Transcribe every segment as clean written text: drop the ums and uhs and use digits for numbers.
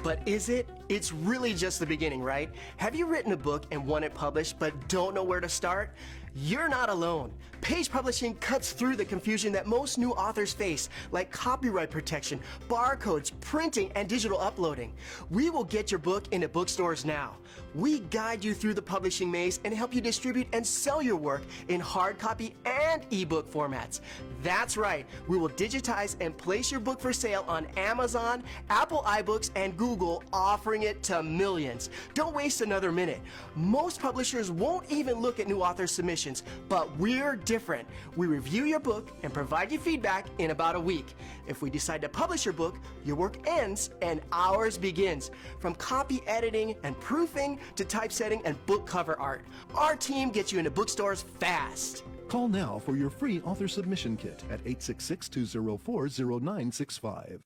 But is it? It's really just the beginning, right? Have you written a book and want it published but don't know where to start? You're not alone. Page Publishing cuts through the confusion that most new authors face, like copyright protection, barcodes, printing, and digital uploading. We will get your book into bookstores now. We guide you through the publishing maze and help you distribute and sell your work in hard copy and ebook formats. That's right, we will digitize and place your book for sale on Amazon, Apple iBooks, and Google, offering it to millions. Don't waste another minute. Most publishers won't even look at new author submissions, but we're different. We review your book and provide you feedback in about a week. If we decide to publish your book, your work ends and ours begins. From copy editing and proofing to typesetting and book cover art, our team gets you into bookstores fast. Call now for your free author submission kit at 866-204-0965.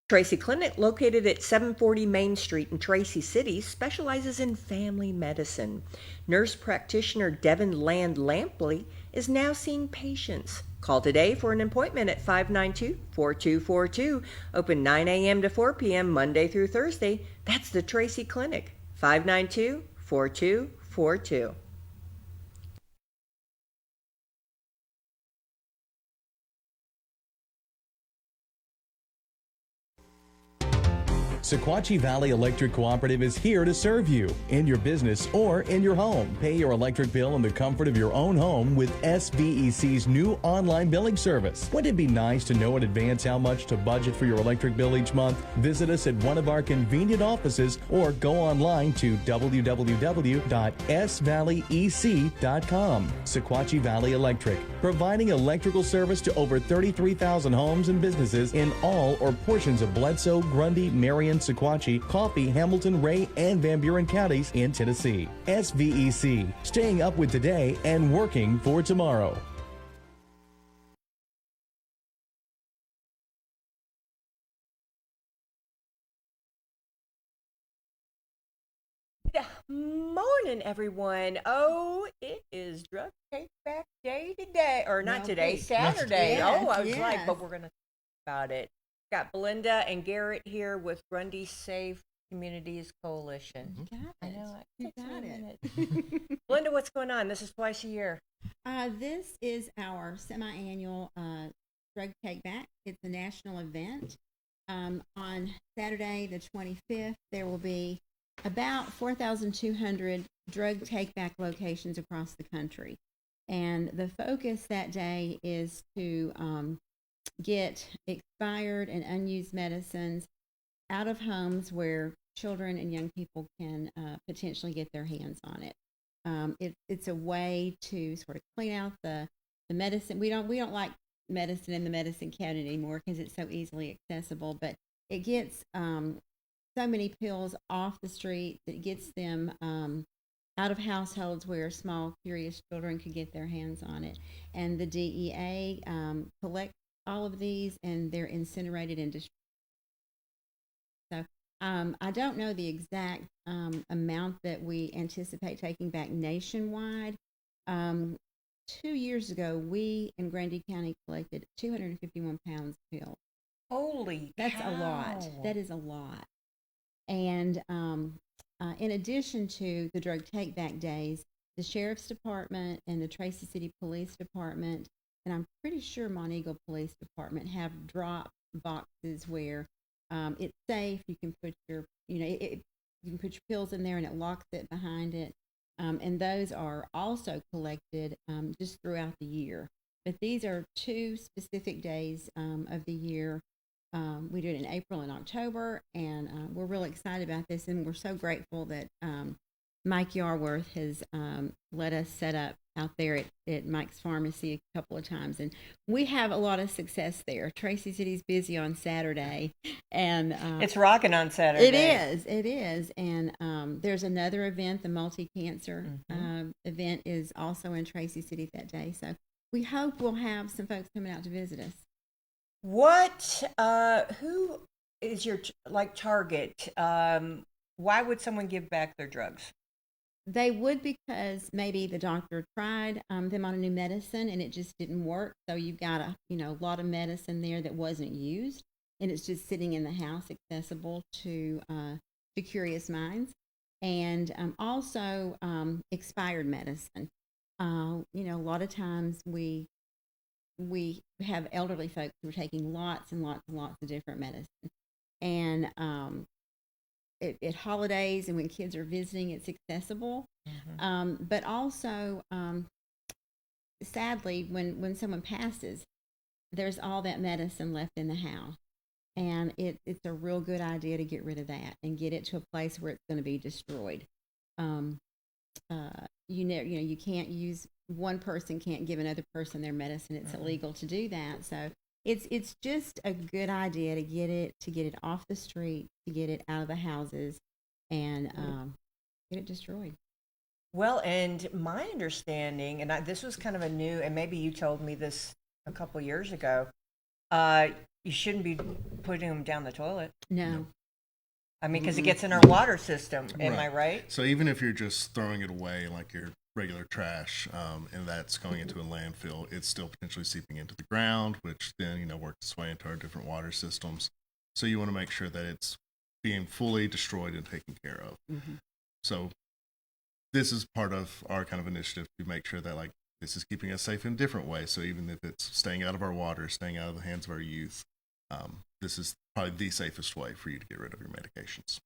Tracy Clinic, located at 740 Main Street in Tracy City, specializes in family medicine. Nurse practitioner Devin Land Lampley is now seeing patients. Call today for an appointment at 592-4242. Open 9 a.m. to 4 p.m. Monday through Thursday. That's the Tracy Clinic, 592-4242. Sequatchie Valley Electric Cooperative is here to serve you in your business or in your home. Pay your electric bill in the comfort of your own home with SVEC's new online billing service. Wouldn't it be nice to know in advance how much to budget for your electric bill each month? Visit us at one of our convenient offices or go online to www.svalleyec.com. Sequatchie Valley Electric, providing electrical service to over 33,000 homes and businesses in all or portions of Bledsoe, Grundy, Marion, Sequatchie, Coffee, Hamilton, Ray, and Van Buren counties in Tennessee. SVEC, staying up with today and working for tomorrow. Good morning, everyone. Oh, it is Drug Take Back Day today. Or not today, Saturday. Yes, oh, I was like, yes. but we're going to talk about it. Got Belinda and Garrett here with Grundy Safe Communities Coalition. Got I it. know. You Takes me a got minute. it. Belinda, what's going on? This is twice a year. This is our semi-annual Drug Take Back. It's a national event. On Saturday, the 25th, there will be about 4,200 drug take-back locations across the country. And the focus that day is to get expired and unused medicines out of homes where children and young people can potentially get their hands on it. It's a way to sort of clean out the medicine. We don't like medicine in the medicine cabinet anymore because it's so easily accessible, but it gets so many pills off the street that gets them out of households where small, curious children could get their hands on it. And the DEA collects all of these, and they're incinerated and destroyed. So I don't know the exact amount that we anticipate taking back nationwide. 2 years ago, we in Grundy County collected 251 pounds of pills. Holy That's cow. a lot. That is a lot. And in addition to the drug take back days, the Sheriff's Department and the Tracy City Police Department, and I'm pretty sure Monteagle Police Department, have drop boxes where it's safe. You can put your, you can put your pills in there and it locks it behind it. And those are also collected just throughout the year. But these are two specific days of the year. We do it in April and October, and we're really excited about this, and we're so grateful that Mike Yarworth has let us set up out there at Mike's Pharmacy a couple of times, and we have a lot of success there. Tracy City's busy on Saturday, and It's rocking on Saturday. it is, and there's another event, the multi-cancer event is also in Tracy City that day, so we hope we'll have some folks coming out to visit us. What, who is your, target? Why would someone give back their drugs? They would because maybe the doctor tried them on a new medicine and it just didn't work. So you've got a lot of medicine there that wasn't used. and it's just sitting in the house, accessible to curious minds, and also expired medicine. A lot of times we have elderly folks who are taking lots and lots and lots of different medicine, and at holidays and when kids are visiting, it's accessible. But also, sadly, when someone passes, there's all that medicine left in the house. And it's a real good idea to get rid of that and get it to a place where it's going to be destroyed. You can't use, one person can't give another person their medicine. It's illegal to do that. So it's just a good idea to get it off the street, to get it out of the houses, and get it destroyed. Well, and my understanding, and this was kind of a new, and maybe you told me this a couple years ago, you shouldn't be putting them down the toilet. No. I mean, because it gets in our water system. Am I right? So even if you're just throwing it away like your regular trash, and that's going into a landfill, it's still potentially seeping into the ground, which then, works its way into our different water systems. So you want to make sure that it's being fully destroyed and taken care of. So this is part of our kind of initiative to make sure that this is keeping us safe in different ways. So even if it's staying out of our water, staying out of the hands of our youth, this is probably the safest way for you to get rid of your medications.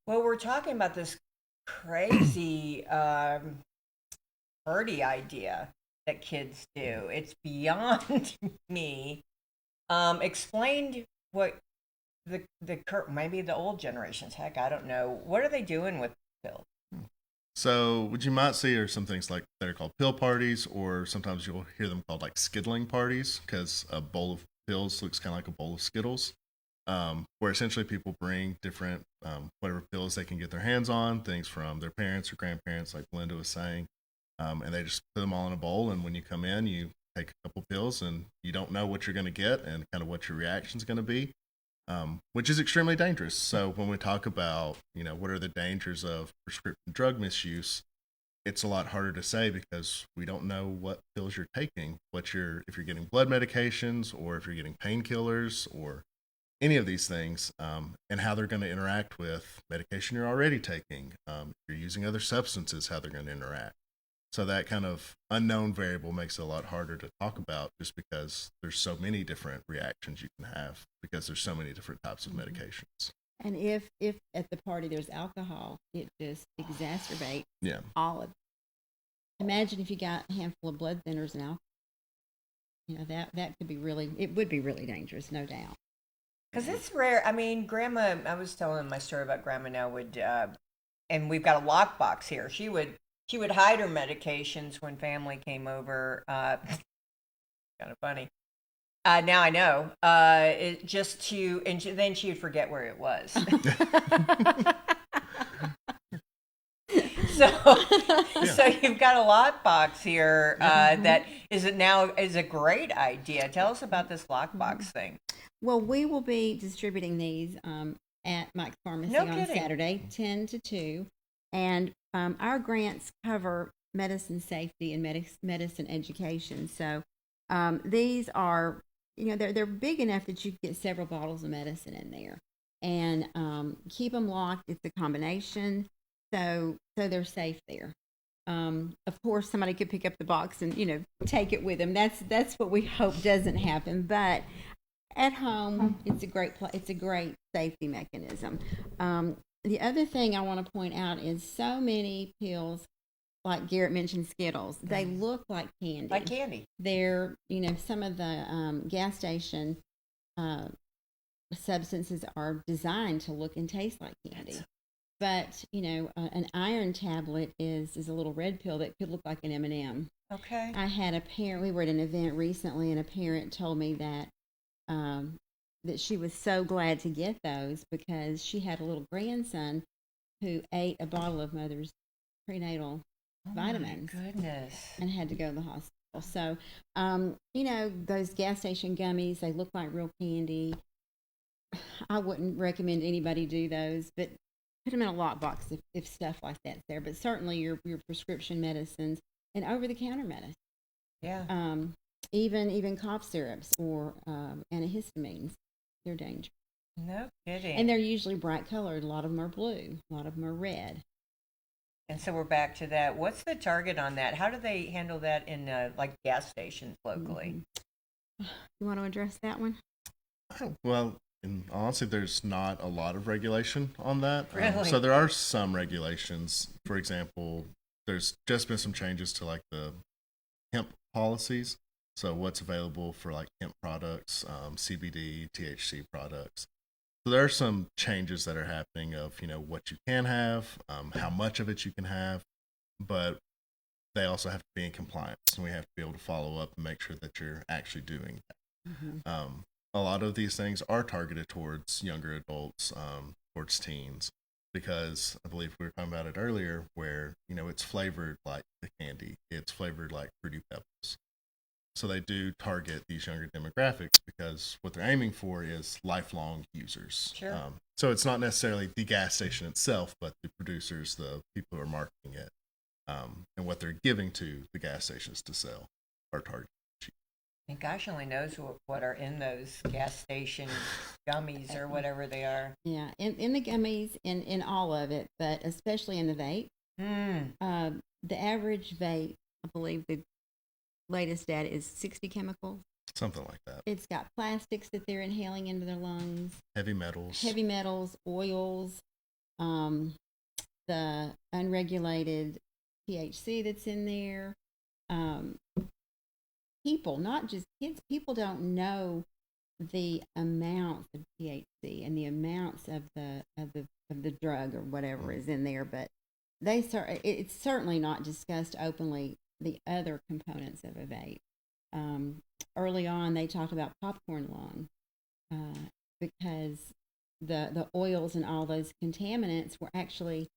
Well, we're talking about this crazy birdie idea that kids do. It's beyond me. Explain what maybe the old generations, heck, I don't know. What are they doing with pills? So what you might see are some things like that are called pill parties, or sometimes you'll hear them called skittling parties, because a bowl of pills looks kind of like a bowl of Skittles, where essentially people bring different whatever pills they can get their hands on, things from their parents or grandparents, like Belinda was saying, and they just put them all in a bowl, and when you come in, you take a couple pills, and you don't know what you're going to get and kind of what your reaction is going to be, which is extremely dangerous. So when we talk about, what are the dangers of prescription drug misuse, it's a lot harder to say because we don't know what pills you're taking, if you're getting blood medications or if you're getting painkillers or any of these things, and how they're going to interact with medication you're already taking. If you're using other substances, how they're going to interact. So that kind of unknown variable makes it a lot harder to talk about, just because there's so many different reactions you can have because there's so many different types of medications. And if at the party there's alcohol, it just exacerbates all of it. Imagine if you got a handful of blood thinners and alcohol. That could be it would be really dangerous, no doubt. Because it's rare. I mean, Grandma, I was telling my story about Grandma now and we've got a lockbox here. She would hide her medications when family came over. Kind of funny. Now I know. Then she would forget where it was. So you've got a lockbox here that is a great idea. Tell us about this lockbox thing. Well, we will be distributing these at Mike's Pharmacy on Saturday, 10 to 2. And our grants cover medicine safety and medicine education. So these are, they're big enough that you can get several bottles of medicine in there. And keep them locked. It's a combination. So they're safe there. Of course, somebody could pick up the box and, take it with them. That's what we hope doesn't happen. But at home, it's a great safety mechanism. The other thing I want to point out is so many pills, like Garrett mentioned, Skittles, they look like candy. Like candy. They're, some of the gas station substances are designed to look and taste like candy. But, an iron tablet is a little red pill that could look like an M&M. Okay. I had a parent, we were at an event recently, and a parent told me that she was so glad to get those because she had a little grandson who ate a bottle of Mother's prenatal vitamins. My goodness. And had to go to the hospital. So, those gas station gummies, they look like real candy. I wouldn't recommend anybody do those, but put them in a lockbox if stuff like that's there. But certainly your prescription medicines and over-the-counter medicine. Yeah. Even cough syrups or antihistamines, they're dangerous. No kidding. And they're usually bright colored. A lot of them are blue. A lot of them are red. And so we're back to that. What's the target on that? How do they handle that in like gas stations locally? You want to address that one? Well, in honestly, there's not a lot of regulation on that. Really? So there are some regulations. For example, there's just been some changes to like the hemp policies. So what's available for like hemp products, CBD, THC products. So there are some changes that are happening of, what you can have, how much of it you can have, but they also have to be in compliance, and we have to be able to follow up and make sure that you're actually doing that. A lot of these things are targeted towards younger adults, towards teens, because I believe we were talking about it earlier where, it's flavored like the candy. It's flavored like Fruity Pebbles. So they do target these younger demographics because what they're aiming for is lifelong users. Sure. So it's not necessarily the gas station itself, but the producers, the people who are marketing it, and what they're giving to the gas stations to sell are targeted. And gosh only knows what are in those gas station gummies or whatever they are. Yeah, in the gummies, in all of it, but especially in the vape. The average vape, I believe the latest data is 60 chemicals. Something like that. It's got plastics that they're inhaling into their lungs. Heavy metals, Oils, the unregulated THC that's in there. People, not just kids, people don't know the amounts of THC and the amounts of the drug or whatever is in there, but it's certainly not discussed openly the other components of a vape. Early on, they talked about popcorn lung because the oils and all those contaminants were actually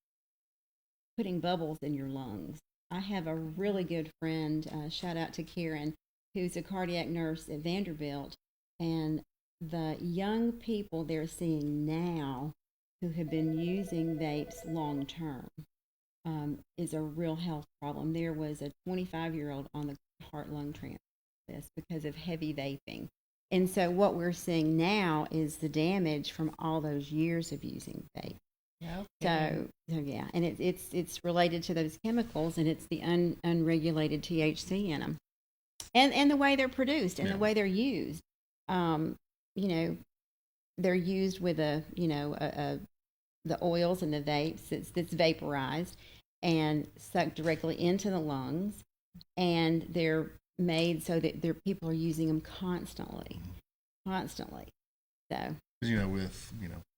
putting bubbles in your lungs. I have a really good friend, shout out to Karen, who's a cardiac nurse at Vanderbilt, and the young people they're seeing now who have been using vapes long term is a real health problem. There was a 25-year-old on the heart-lung transplant list because of heavy vaping. And so what we're seeing now is the damage from all those years of using vape. Okay. So yeah, and it's related to those chemicals, and it's the unregulated THC in them, and the way they're produced and the way they're used. They're used with the oils and the vapes that's vaporized and sucked directly into the lungs, and they're made so that people are using them constantly. So.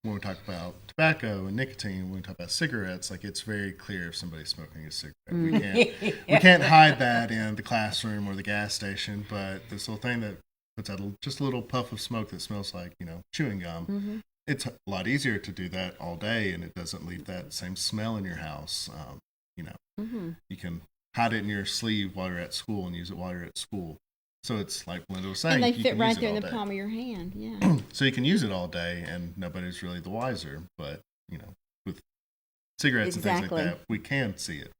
When we talk about tobacco and nicotine, when we talk about cigarettes, like it's very clear if somebody's smoking a cigarette. We can't hide that in the classroom or the gas station. But this little thing that puts out just a little puff of smoke that smells like chewing gum. It's a lot easier to do that all day, and it doesn't leave that same smell in your house. You can hide it in your sleeve while you're at school and use it while you're at school. So it's like Belinda was saying, and they you fit can right use it there in all the day. palm of your hand. Yeah. So you can use it all day, and nobody's really the wiser. But with cigarettes and things like that, we can see it.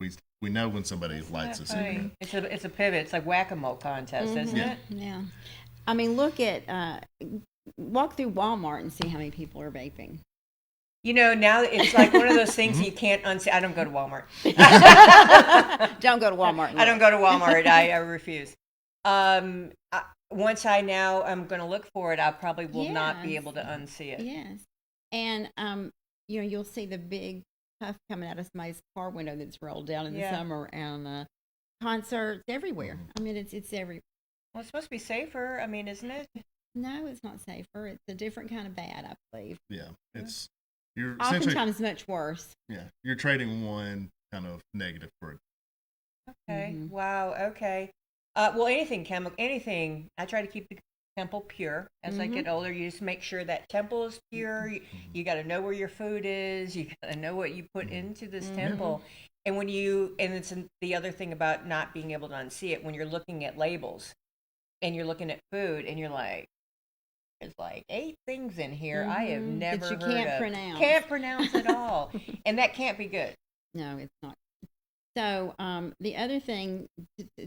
We know when somebody lights a cigarette. It's a pivot. It's like whack-a-mole contest, isn't it? Yeah. I mean, walk through Walmart and see how many people are vaping. Now it's like one of those things you can't unsee. I don't go to Walmart. Don't go to Walmart. I don't go to Walmart. I refuse. Once I'm going to look for it, I probably will not be able to unsee it. Yes. And, you'll see the big puff coming out of somebody's car window that's rolled down in the summer, and concerts everywhere. I mean, it's everywhere. Well, it's supposed to be safer. I mean, isn't it? No, it's not safer. It's a different kind of bad, I believe. Yeah. You're oftentimes much worse. Yeah. You're trading one kind of negative for it. Okay. Wow. Okay. Well, anything. I try to keep the temple pure as I get older. You just make sure that temple is pure. You got to know where your food is. You got to know what you put into this temple. And it's the other thing about not being able to unsee it, when you're looking at labels and you're looking at food and you're like, there's like 8 things in here I have never that you heard can't of. pronounce. Can't pronounce at all. And that can't be good. No, it's not. So the other thing,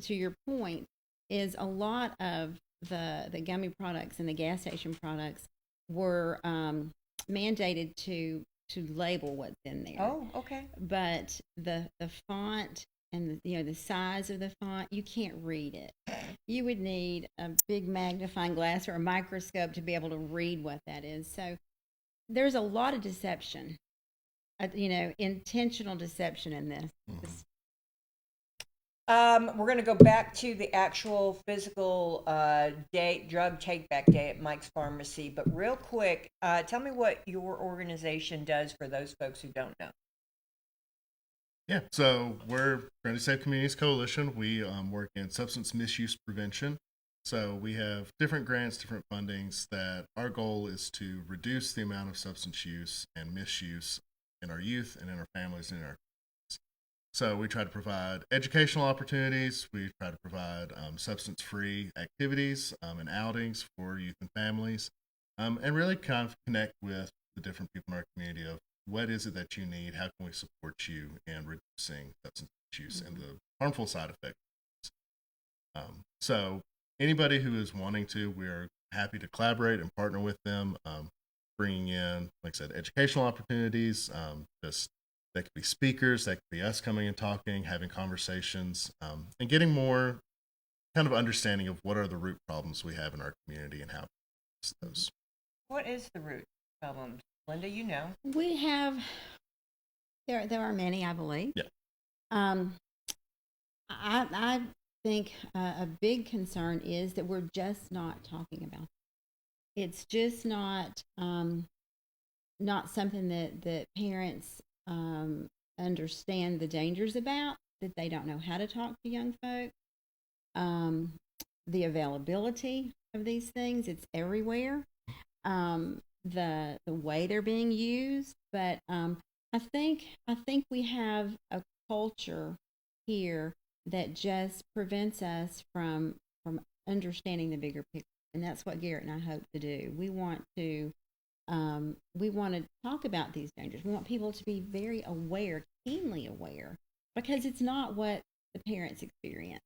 to your point, is a lot of the gummy products and the gas station products were mandated to label what's in there. Oh, okay. But the font and the size of the font, you can't read it. You would need a big magnifying glass or a microscope to be able to read what that is. So there's a lot of deception, intentional deception in this. We're going to go back to the actual physical drug take-back day at Mike's Pharmacy. But real quick, tell me what your organization does for those folks who don't know. Yeah, so we're Grundy Safe Communities Coalition. We work in substance misuse prevention. So we have different grants, different fundings that our goal is to reduce the amount of substance use and misuse in our youth and in our families and in our communities. So we try to provide educational opportunities. We try to provide substance-free activities and outings for youth and families, and really kind of connect with the different people in our community of what is it that you need? How can we support you in reducing substance use and the harmful side effects? So anybody who is wanting to, we're happy to collaborate and partner with them, bringing in, like I said, educational opportunities. Just that could be speakers, that could be us coming and talking, having conversations, and getting more kind of understanding of what are the root problems we have in our community and how to fix those. What is the root problem? Linda, you know. We have, there are many, I believe. Yeah. I think a big concern is that we're just not talking about it. It's just not something that parents understand the dangers about, that they don't know how to talk to young folk. The availability of these things, it's everywhere. The way they're being used, but I think we have a culture here that just prevents us from understanding the bigger picture, and that's what Garrett and I hope to do. We want to talk about these dangers. We want people to be very aware, keenly aware, because it's not what the parents experience.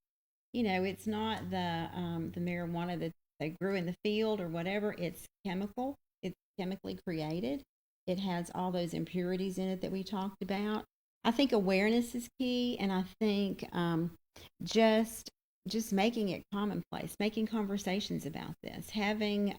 It's not the marijuana that they grew in the field or whatever. It's chemical. It's chemically created. It has all those impurities in it that we talked about. I think awareness is key, and I think just making it commonplace, making conversations about this, having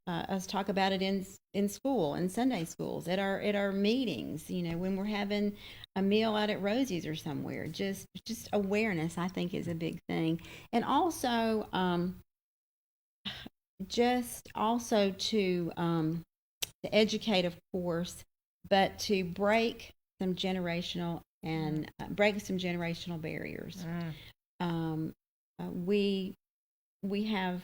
us talk about it in school, in Sunday schools, at our meetings, when we're having a meal out at Rosie's or somewhere. Just awareness, I think, is a big thing, and also to educate, of course, but to break some generational barriers. We have,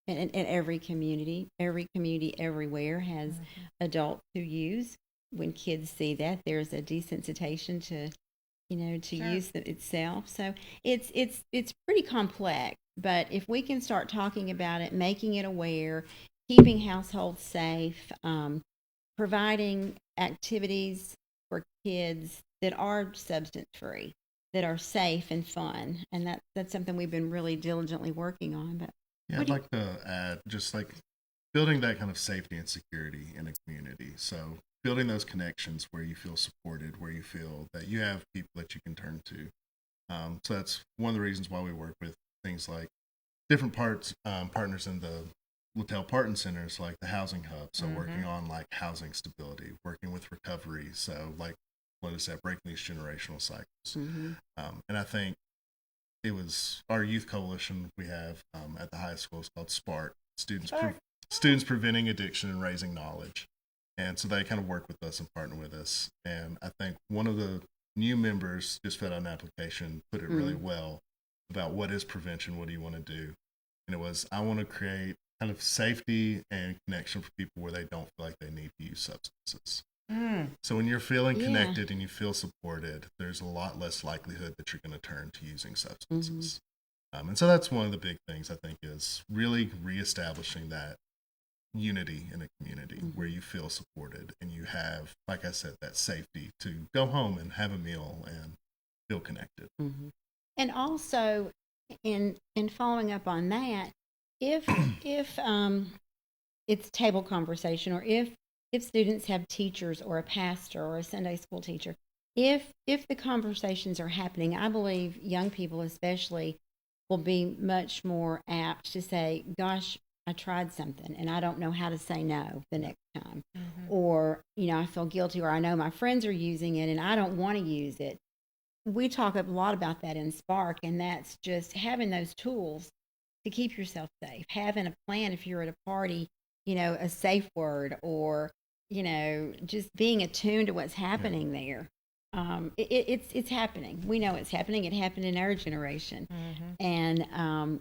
in every community everywhere has adults who use. When kids see that, there's a desensitization to use itself. So it's pretty complex. But if we can start talking about it, making it aware, keeping households safe, providing activities for kids that are substance-free, that are safe and fun, and that's something we've been really diligently working on. But yeah, I'd like to add just like building that kind of safety and security in a community. So building those connections where you feel supported, where you feel that you have people that you can turn to. So that's one of the reasons why we work with things like different partners in the Littell Parton centers, like the housing hub. So working on like housing stability, working with recovery. So like what is that, breaking these generational cycles. And I think it was our youth coalition we have at the high school. It's called SPARK, Students Preventing Addiction and Raising Knowledge. And so they kind of work with us and partner with us. And I think one of the new members just filled out an application, put it really well about what is prevention, what do you want to do? And it was, I want to create kind of safety and connection for people where they don't feel like they need to use substances. So when you're feeling connected and you feel supported, there's a lot less likelihood that you're going to turn to using substances. And so that's one of the big things I think is really reestablishing that unity in a community where you feel supported and you have, like I said, that safety to go home and have a meal and feel connected. And also, in following up on that, if it's table conversation, or if students have teachers or a pastor or a Sunday school teacher, if the conversations are happening, I believe young people especially will be much more apt to say, gosh, I tried something and I don't know how to say no the next time. Or, I feel guilty, or I know my friends are using it and I don't want to use it. We talk a lot about that in Spark, and that's just having those tools to keep yourself safe, having a plan if you're at a party, a safe word, or, just being attuned to what's happening there. It's happening. We know it's happening. It happened in our generation. And,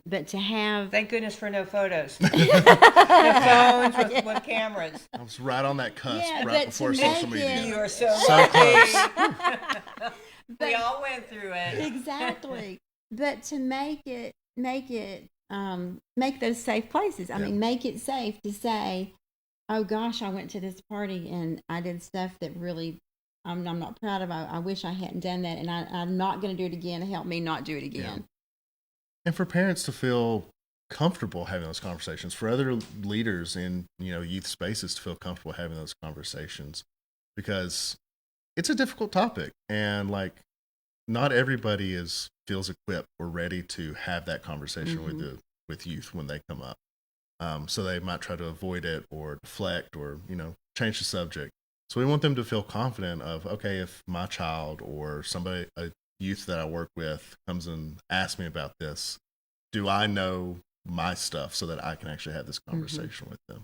but to have. Thank goodness for no photos. No phones with cameras. I was right on that cusp Yeah, right but before to social make media. it- You are so So close. We all went through it. Exactly. But to make those safe places. I mean, make it safe to say, oh gosh, I went to this party and I did stuff that really I'm not proud of. I wish I hadn't done that, and I'm not going to do it again. Help me not do it again. And for parents to feel comfortable having those conversations, for other leaders in youth spaces to feel comfortable having those conversations, because it's a difficult topic, and not everybody feels equipped or ready to have that conversation with youth when they come up. So they might try to avoid it or deflect or change the subject. So we want them to feel confident of, okay, if my child or a youth that I work with comes and asks me about this, do I know my stuff so that I can actually have this conversation with them?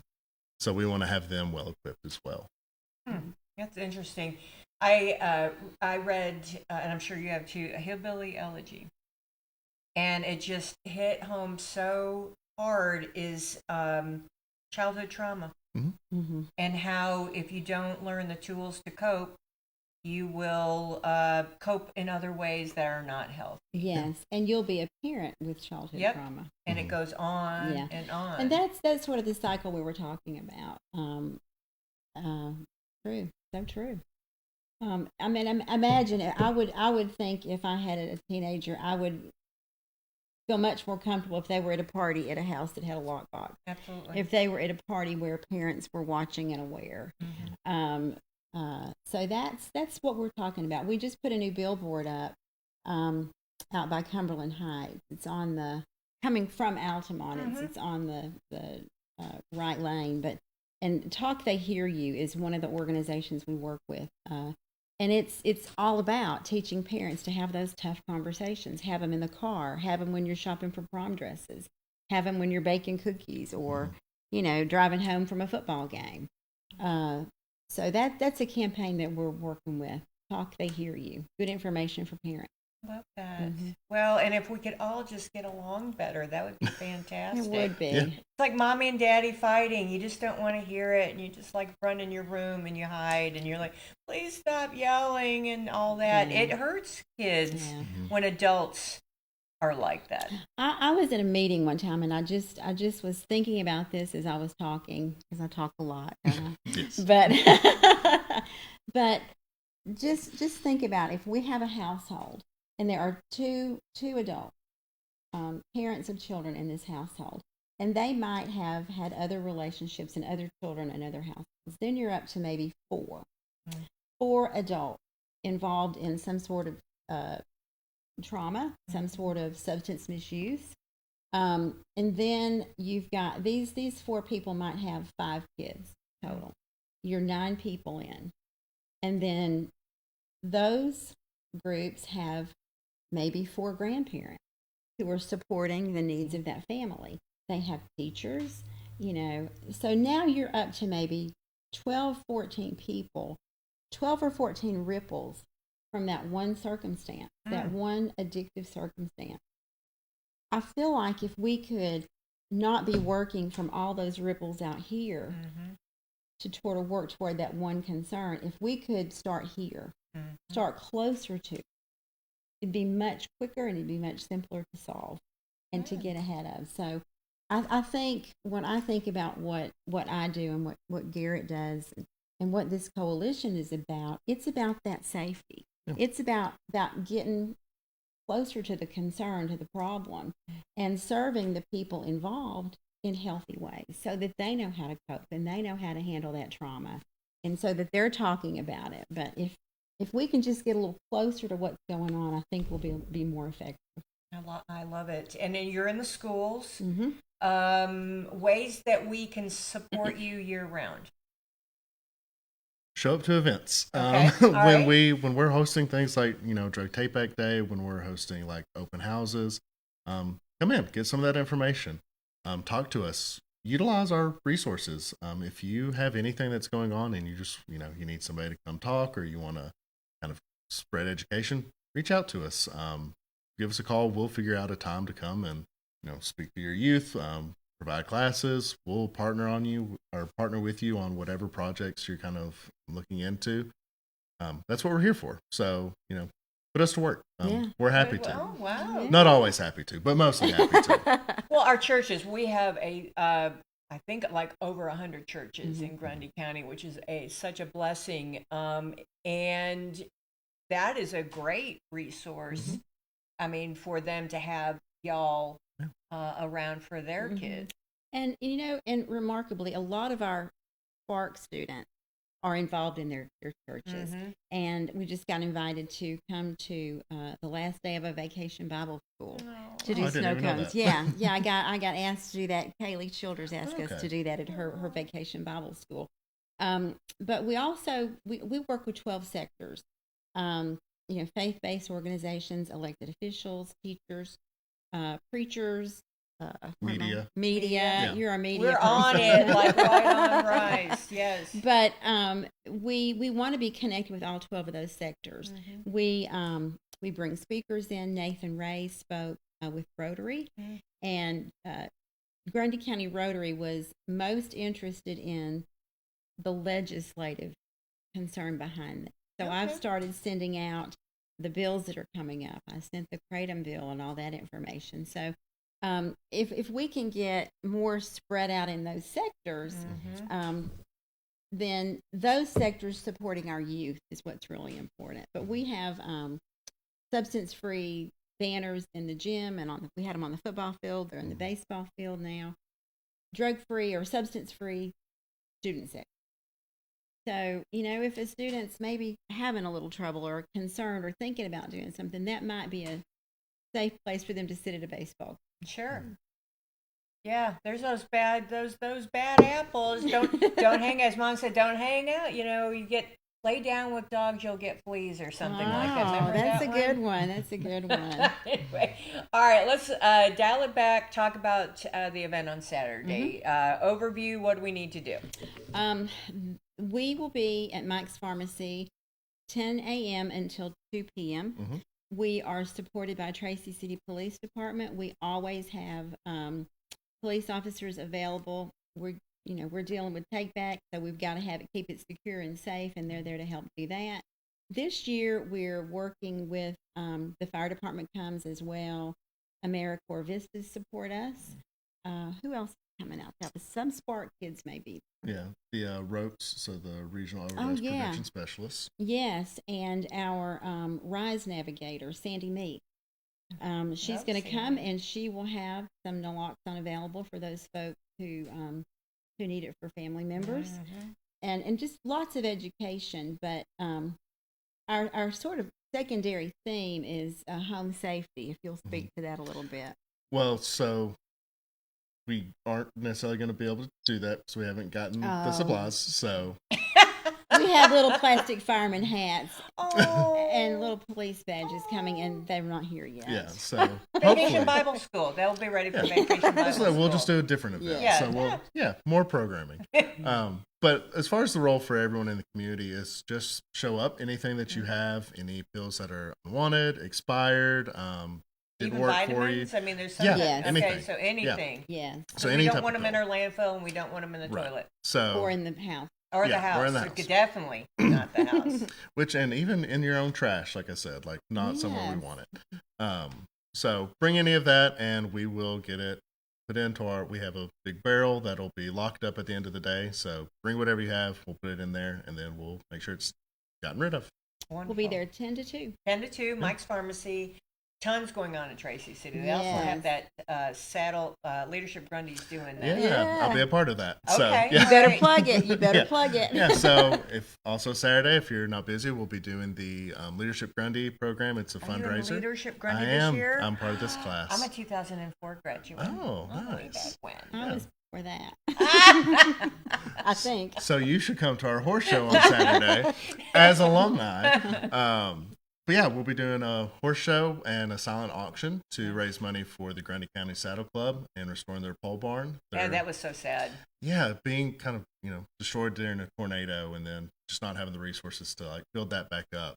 So we want to have them well equipped as well. That's interesting. I read, and I'm sure you have too, A Hillbilly Elegy. And it just hit home so hard is childhood trauma. And how if you don't learn the tools to cope, you will cope in other ways that are not healthy. Yes, and you'll be a parent with childhood trauma. And it goes on and on. And that's sort of the cycle we were talking about. True, so true. I mean, imagine I would think if I had a teenager, I would feel much more comfortable if they were at a party at a house that had a lockbox. Absolutely. If they were at a party where parents were watching and aware. So that's what we're talking about. We just put a new billboard up out by Cumberland Heights. It's on coming from Altamont. It's on the right lane. And Talk They Hear You is one of the organizations we work with. And it's all about teaching parents to have those tough conversations. Have them in the car. Have them when you're shopping for prom dresses. Have them when you're baking cookies or, driving home from a football game. So that's a campaign that we're working with. Talk They Hear You. Good information for parents. Love that. Well, and if we could all just get along better, that would be fantastic. It would be. Yeah. It's like mommy and daddy fighting. You just don't want to hear it, and you just run in your room and you hide, and you're like, please stop yelling and all that. Yeah. It hurts kids when adults are like that. I was at a meeting one time, and I just was thinking about this as I was talking, because I talk a lot. Yes. But just think about if we have a household and there are two adults, parents of children in this household, and they might have had other relationships and other children in other households, then you're up to maybe four adults involved in some sort of trauma, some sort of substance misuse. And then you've got these four people might have 5 kids total. You're 9 people in. And then those groups have maybe 4 grandparents who are supporting the needs of that family. They have teachers, So now you're up to maybe 12, 14 people, 12 or 14 ripples from that one circumstance, that one addictive circumstance. I feel like if we could not be working from all those ripples out here to sort of work toward that one concern, if we could start here, start closer to it, it'd be much quicker and it'd be much simpler to solve and to get ahead of. So I think when I think about what I do and what Garrett does and what this coalition is about, it's about that safety. Yeah. It's about getting closer to the concern, to the problem, and serving the people involved in healthy ways so that they know how to cope and they know how to handle that trauma, and so that they're talking about it. But if we can just get a little closer to what's going on, I think we'll be more effective. I love it. And then you're in the schools. Mm-hmm. Ways that we can support you year round. Show up to events. Okay. All right. When we're hosting things like, Drug Take Back Day, when we're hosting like open houses, come in, get some of that information. Talk to us. Utilize our resources. If you have anything that's going on and you just, you need somebody to come talk, or you want to kind of spread education, reach out to us. Give us a call. We'll figure out a time to come and, speak to your youth, provide classes. We'll partner with you on whatever projects you're kind of looking into. That's what we're here for. So, put us to work. We're happy to. Oh, wow. Not always happy to, but mostly happy to. Well, our churches, we have I think like over 100 churches in Grundy County, which is such a blessing. And that is a great resource. I mean, for them to have y'all around for their kids. And, and remarkably, a lot of our Spark students are involved in their churches. And we just got invited to come to the last day of a vacation Bible school to do snow cones. Yeah, I got asked to do that. Kaylee Childers asked us to do that at her vacation Bible school. But we also, we work with 12 sectors. Faith-based organizations, elected officials, teachers, preachers, media. Yeah. You're a media We're person. on it, like right on rice. Yes. But we want to be connected with all 12 of those sectors. We bring speakers in. Nathan Ray spoke with Rotary, and Grundy County Rotary was most interested in the legislative concern behind it. So I've started sending out the bills that are coming up. I sent the Kratom bill and all that information. So if we can get more spread out in those sectors, then those sectors supporting our youth is what's really important. But we have substance-free banners in the gym, and we had them on the football field. They're in the baseball field now. Drug-free or substance-free student section. So, if a student's maybe having a little trouble or concerned or thinking about doing something, that might be a safe place for them to sit at a baseball. Sure. Yeah, there's those bad apples. Don't hang out. As Mom said, don't hang out. You lay down with dogs, you'll get fleas or something like that. Remember That's that a good one. That's a good one. Anyway, all right, let's dial it back. Talk about the event on Saturday. Overview. What do we need to do? We will be at Mike's Pharmacy 10 a.m. until 2 p.m. We are supported by Tracy City Police Department. We always have police officers available. We're dealing with take back, so we've got to keep it secure and safe, and they're there to help do that. This year, we're working with the fire department comes as well. AmeriCorps Vistas support us. Who else is coming out? Some Spark kids maybe. Yeah, the ROPES, so the Regional Overdose Prevention Specialists. Yes, and our RISE navigator, Sandy Meek. She's going to come, and she will have some naloxone available for those folks who need it for family members, and just lots of education. But our sort of secondary theme is home safety. If you'll speak to that a little bit. Well, so we aren't necessarily going to be able to do that because we haven't gotten the supplies. So we have little plastic fireman hats and little police badges coming, and they're not here yet. Yeah, so Vacation Bible School. They'll be ready for Vacation Bible School. So we'll just do a different event. Yeah. So more programming. But as far as the role for everyone in the community is just show up. Anything that you have, any pills that are unwanted, expired, didn't Even work vitamins? for you. I mean, there's some. Yes. Anything. Okay, so anything. Yeah. So we any don't type want of them in pill. our landfill, and we don't want them in the toilet. So Or in the house. Or the Yeah, house. or in the So house. definitely not the house. Which, and even in your own trash, like I said, like not somewhere we want it. So bring any of that and we will get it put into we have a big barrel that'll be locked up at the end of the day. So bring whatever you have, we'll put it in there, and then we'll make sure it's gotten rid of. Wonderful. We'll be there 10 to 2. 10 to 2, Mike's Pharmacy, tons going on in Tracy City. They also have that saddle leadership. Grundy's doing that. Yeah, I'll be a part of that. Okay. So, yeah. You better plug it. You better plug it. Yeah, so if also Saturday, if you're not busy, we'll be doing the Leadership Grundy program. It's a Are you in fundraiser. Leadership Grundy I this am. year? I'm part of this class. I'm a 2004 graduate. Oh, Way nice. back when. I was for that. I think. So you should come to our horse show on Saturday as alumni. But yeah, we'll be doing a horse show and a silent auction to raise money for the Grundy County Saddle Club and restoring their pole barn. Yeah, that was so sad. Yeah, being kind of, destroyed during a tornado and then just not having the resources to like build that back up.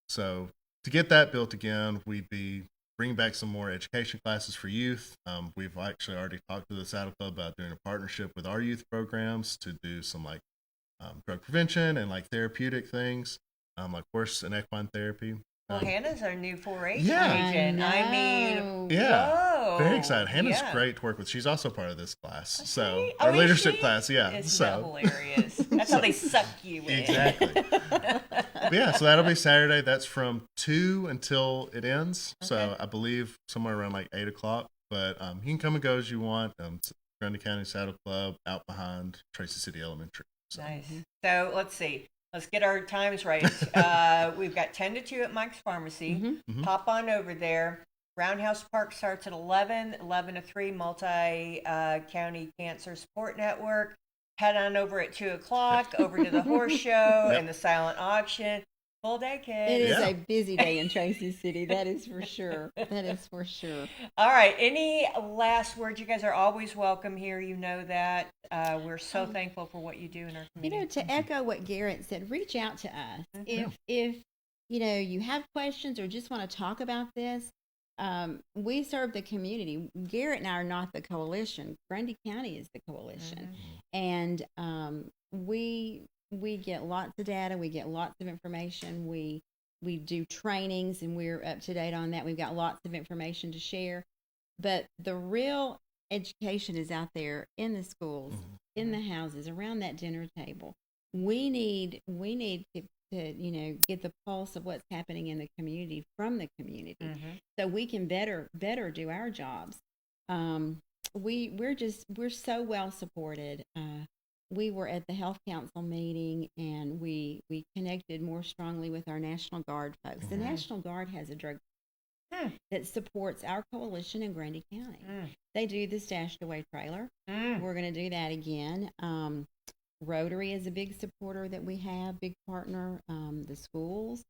So to get that built again, we'd be bringing back some more education classes for youth. We've actually already talked to the Saddle Club about doing a partnership with our youth programs to do some like drug prevention and like therapeutic things, like horse and equine therapy. Well, Hannah's our new 4-H Yeah. agent. I mean, Yeah, whoa. very excited. Hannah's Yeah. great to work with. She's also part of this class. Okay. So Oh, our is leadership she? class, yeah. It's So hilarious. That's how they suck you in. exactly. But yeah, so that'll be Saturday. That's from 2 until it ends. So Okay. I believe somewhere around like 8 o'clock. But you can come and go as you want. Grundy County Saddle Club out behind Tracy City Elementary. So. Nice. So let's see. Let's get our times right. We've got 10 to 2 at Mike's Pharmacy. Mhm. Pop on over there. Roundhouse Park starts at 11 to 3, Multi-County Cancer Support Network. Head on over at 2 o'clock, over to the horse show and the silent auction. Full day, kids. It is Yeah. a busy day in Tracy City. That is for sure. That is for sure. All right. Any last words? You guys are always welcome here. You know that. We're so thankful for what you do in our community. To echo what Garrett said, reach out to us. If you have questions or just want to talk about this, we serve the community. Garrett and I are not the coalition. Grundy County is the coalition. And we get lots of data. We get lots of information. We do trainings, and we're up to date on that. We've got lots of information to share. But the real education is out there in the schools, in the houses, around that dinner table. We need to get the pulse of what's happening in the community from the community, so we can better do our jobs. We're so well supported. We were at the Health Council meeting, and we connected more strongly with our National Guard folks. The National Guard has a drug that supports our coalition in Grundy County. They do the Stashed Away trailer. We're going to do that again. Rotary is a big supporter that we have, big partner. The schools,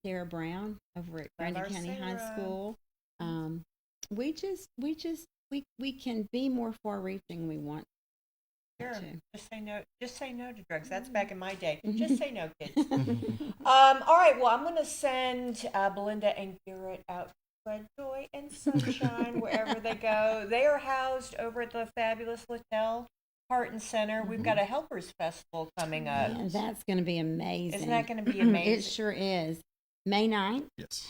Sarah Brown over at Grundy County High School. We can be more far-reaching. We want. Sure. to. Just say no. Just say no to drugs. That's back in my day. Just say no, kids. All right. Well, I'm going to send Belinda and Garrett out to spread joy and sunshine wherever they go. They are housed over at the fabulous Littell Parton Center. We've got a Helpers Festival coming up. Yeah, that's going to be amazing. Isn't that going to be amazing? It sure is. May 9th. Yes.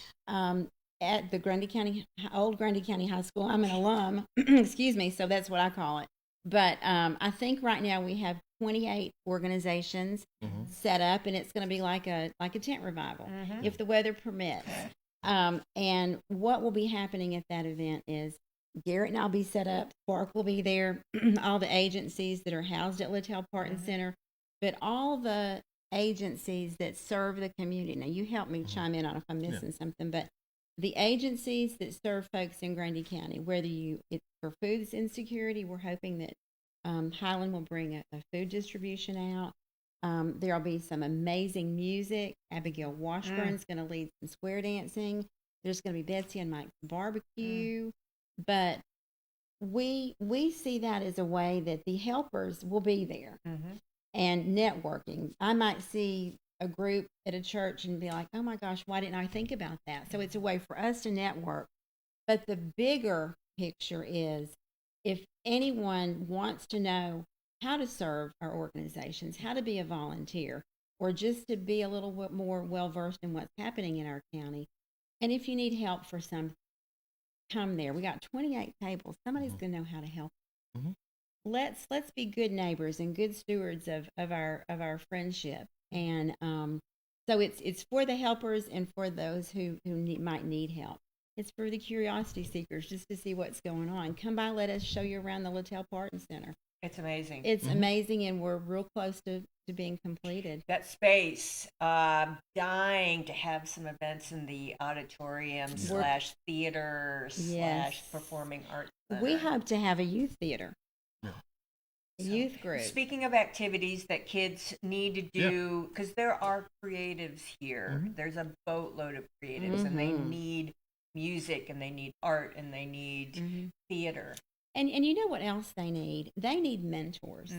At the old Grundy County High School. I'm an alum. Excuse me. So that's what I call it. But I think right now we have 28 organizations set up, and it's going to be like a tent revival, if the weather permits. And what will be happening at that event is Garrett and I'll be set up. Spark will be there. All the agencies that are housed at Littell Parton Center, but all the agencies that serve the community. Now, you help me chime in on if I'm missing something, but the agencies that serve folks in Grundy County, whether it's for food insecurity, we're hoping that Highland will bring a food distribution out. There'll be some amazing music. Abigail Washburn's going to lead some square dancing. There's going to be Betsy and Mike's barbecue. But we see that as a way that the helpers will be there and networking. I might see a group at a church and be like, oh my gosh, why didn't I think about that? So it's a way for us to network. But the bigger picture is, if anyone wants to know how to serve our organizations, how to be a volunteer, or just to be a little bit more well-versed in what's happening in our county, and if you need help for some, come there. We got 28 tables. Somebody's going to know how to help. Let's be good neighbors and good stewards of our friendship. And so it's for the helpers and for those who might need help. It's for the curiosity seekers, just to see what's going on. Come by, let us show you around the Littell Parton Center. It's amazing. It's amazing, and we're real close to being completed. That space, dying to have some events in the auditorium slash theater slash performing arts center. We hope to have a youth theater. A youth group. Speaking of activities that kids need to do, because there are creatives here. There's a boatload of creatives, and they need music, and they need art, and they need theater. And you know what else they need? They need mentors.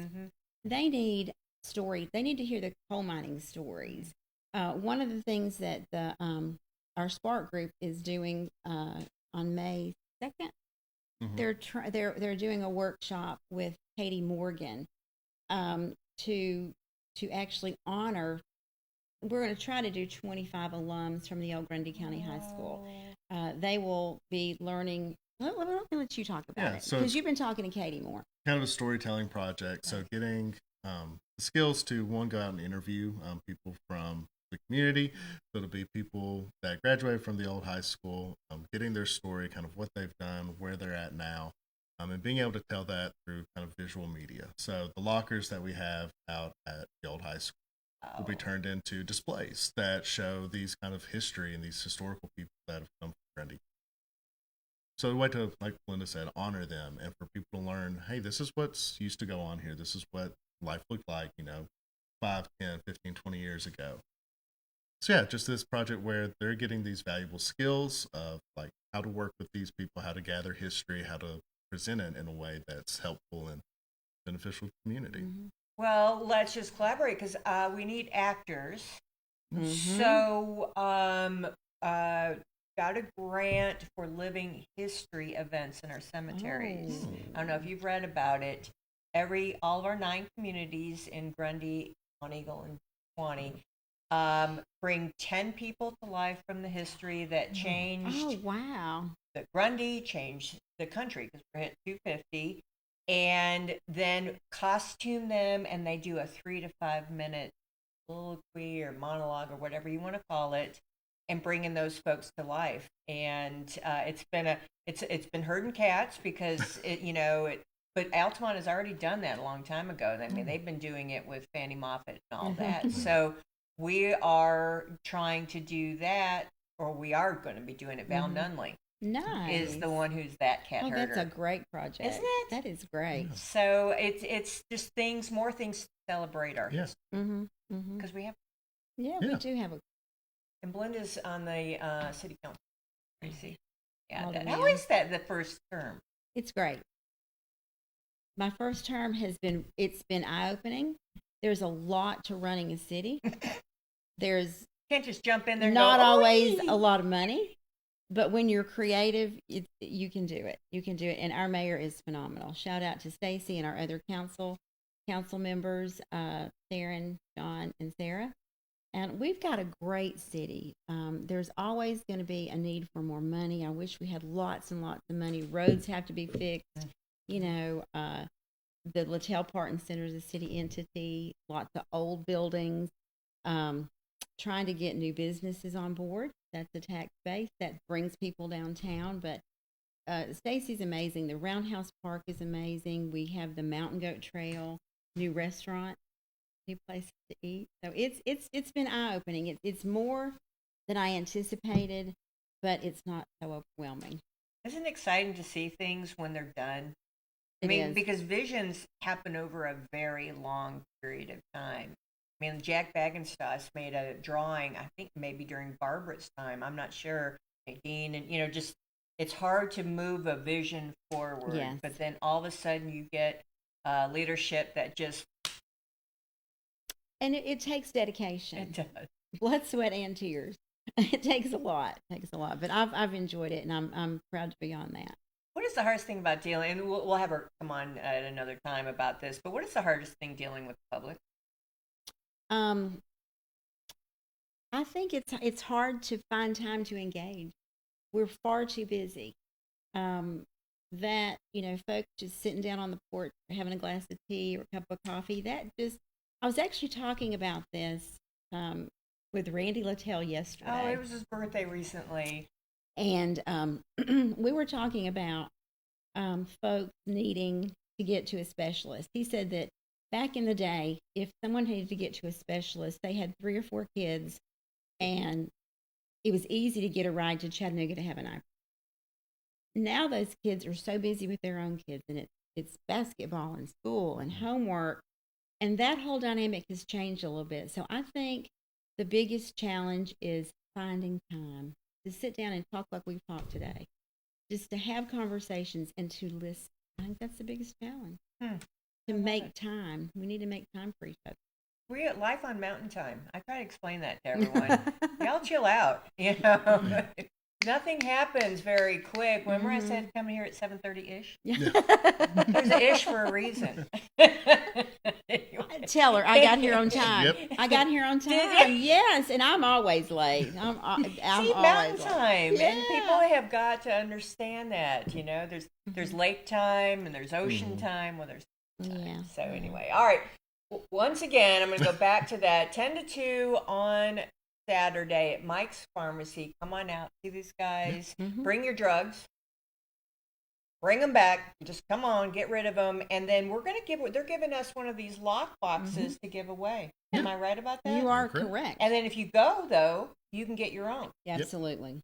They need they need to hear the coal mining stories. One of the things that the our Spark group is doing on May 2nd, they're doing a workshop with Katie Morgan to actually honor. We're going to try to do 25 alums from the old Grundy County High School. They will be learning. Let me let you talk about it, because you've been talking to Katie more. Kind of a storytelling project. So getting the skills to, one, go out and interview people from the community. So it'll be people that graduated from the old high school, getting their story, kind of what they've done, where they're at now, and being able to tell that through kind of visual media. So the lockers that we have out at the old high school will be turned into displays that show these kind of history and these historical people that have come from Grundy. So the way to, like Belinda said, honor them, and for people to learn, hey, this is what's used to go on here. This is what life looked like, 5, 10, 15, 20 years ago. So yeah, just this project where they're getting these valuable skills of like how to work with these people, how to gather history, how to present it in a way that's helpful and beneficial to the community. Well, let's just collaborate, because we need actors. So, got a grant for living history events in our cemeteries. I don't know if you've read about it. All of our 9 communities in Grundy, Mount Eagle, and Kewanee bring 10 people to life from the history that changed. The Grundy, changed the country, because we're at 250, and then costume them, and they do a 3 to 5 minute soliloquy or monologue or whatever you want to call it, and bringing those folks to life. And it's been herding cats, because but Altamont has already done that a long time ago. I mean, they've been doing it with Fannie Moffett and all that. So we are trying to do that, or we are going to be doing it. Val Nunley is the one who's that cat herder. That's a great project, isn't it? That is great. So it's just more things to celebrate our history, because we have. We do have a. And Belinda's on the city council. Tracy. Yeah. Oh, How is that the first term? It's great. My first term it's been eye-opening. There's a lot to running a city. There's can't just jump in there and not go, always a lot of money, but when you're creative, you can do it. You can do it. And our mayor is phenomenal. Shout out to Stacy and our other council members, Theron, John, and Sarah. And we've got a great city. There's always going to be a need for more money. I wish we had lots and lots of money. Roads have to be fixed. The Littell Parton Center is a city entity. Lots of old buildings. Trying to get new businesses on board. That's a tax base that brings people downtown. But Stacy's amazing. The Roundhouse Park is amazing. We have the Mountain Goat Trail, new restaurant. New places to eat. So it's been eye-opening. It's more than I anticipated, but it's not so overwhelming. Isn't it exciting to see things when they're done? I mean, because visions happen over a very long period of time. I mean, Jack Baggenstoss made a drawing, I think maybe during Barbara's time, I'm not sure, Nadine, and just it's hard to move a vision forward. Yes. But then all of a sudden you get leadership that just. And it takes dedication. It does. Blood, sweat, and tears. It takes a lot. But I've enjoyed it, and I'm proud to be on that. What is the hardest thing about dealing? And we'll have her come on at another time about this. But what is the hardest thing dealing with the public? I think it's hard to find time to engage. We're far too busy. That folks just sitting down on the porch, having a glass of tea or a cup of coffee. I was actually talking about this with Randy Littell yesterday. Oh, it was his birthday recently. And we were talking about folks needing to get to a specialist. He said that back in the day, if someone needed to get to a specialist, they had 3 or 4 kids, and it was easy to get a ride to Chattanooga to have an eye. Now those kids are so busy with their own kids, and it's basketball and school and homework, and that whole dynamic has changed a little bit. So I think the biggest challenge is finding time to sit down and talk like we've talked today, just to have conversations and to listen. I think that's the biggest challenge. To make time. We need to make time for each other. We at Life on Mountain Time. I try to explain that to everyone. Y'all chill out. You know, nothing happens very quick. Remember I said coming here at 7:30-ish? Yeah. There's an ish for a reason. Tell her I got here on time. Yep. I got here on time. Yes, and I'm always late. I'm See, always mountain late. time, Yeah. and people have got to understand that. You know, there's lake time and there's ocean time. Well, there's time. Yeah. So anyway, all right. Once again, I'm going to go back to that 10 to 2 on Saturday at Mike's Pharmacy. Come on out, see these guys. Bring your drugs. Bring them back. Just come on, get rid of them, and then we're going to they're giving us one of these lock boxes to give away. Am I right about that? You are Correct. correct. And then if you go, though, you can get your own. Absolutely.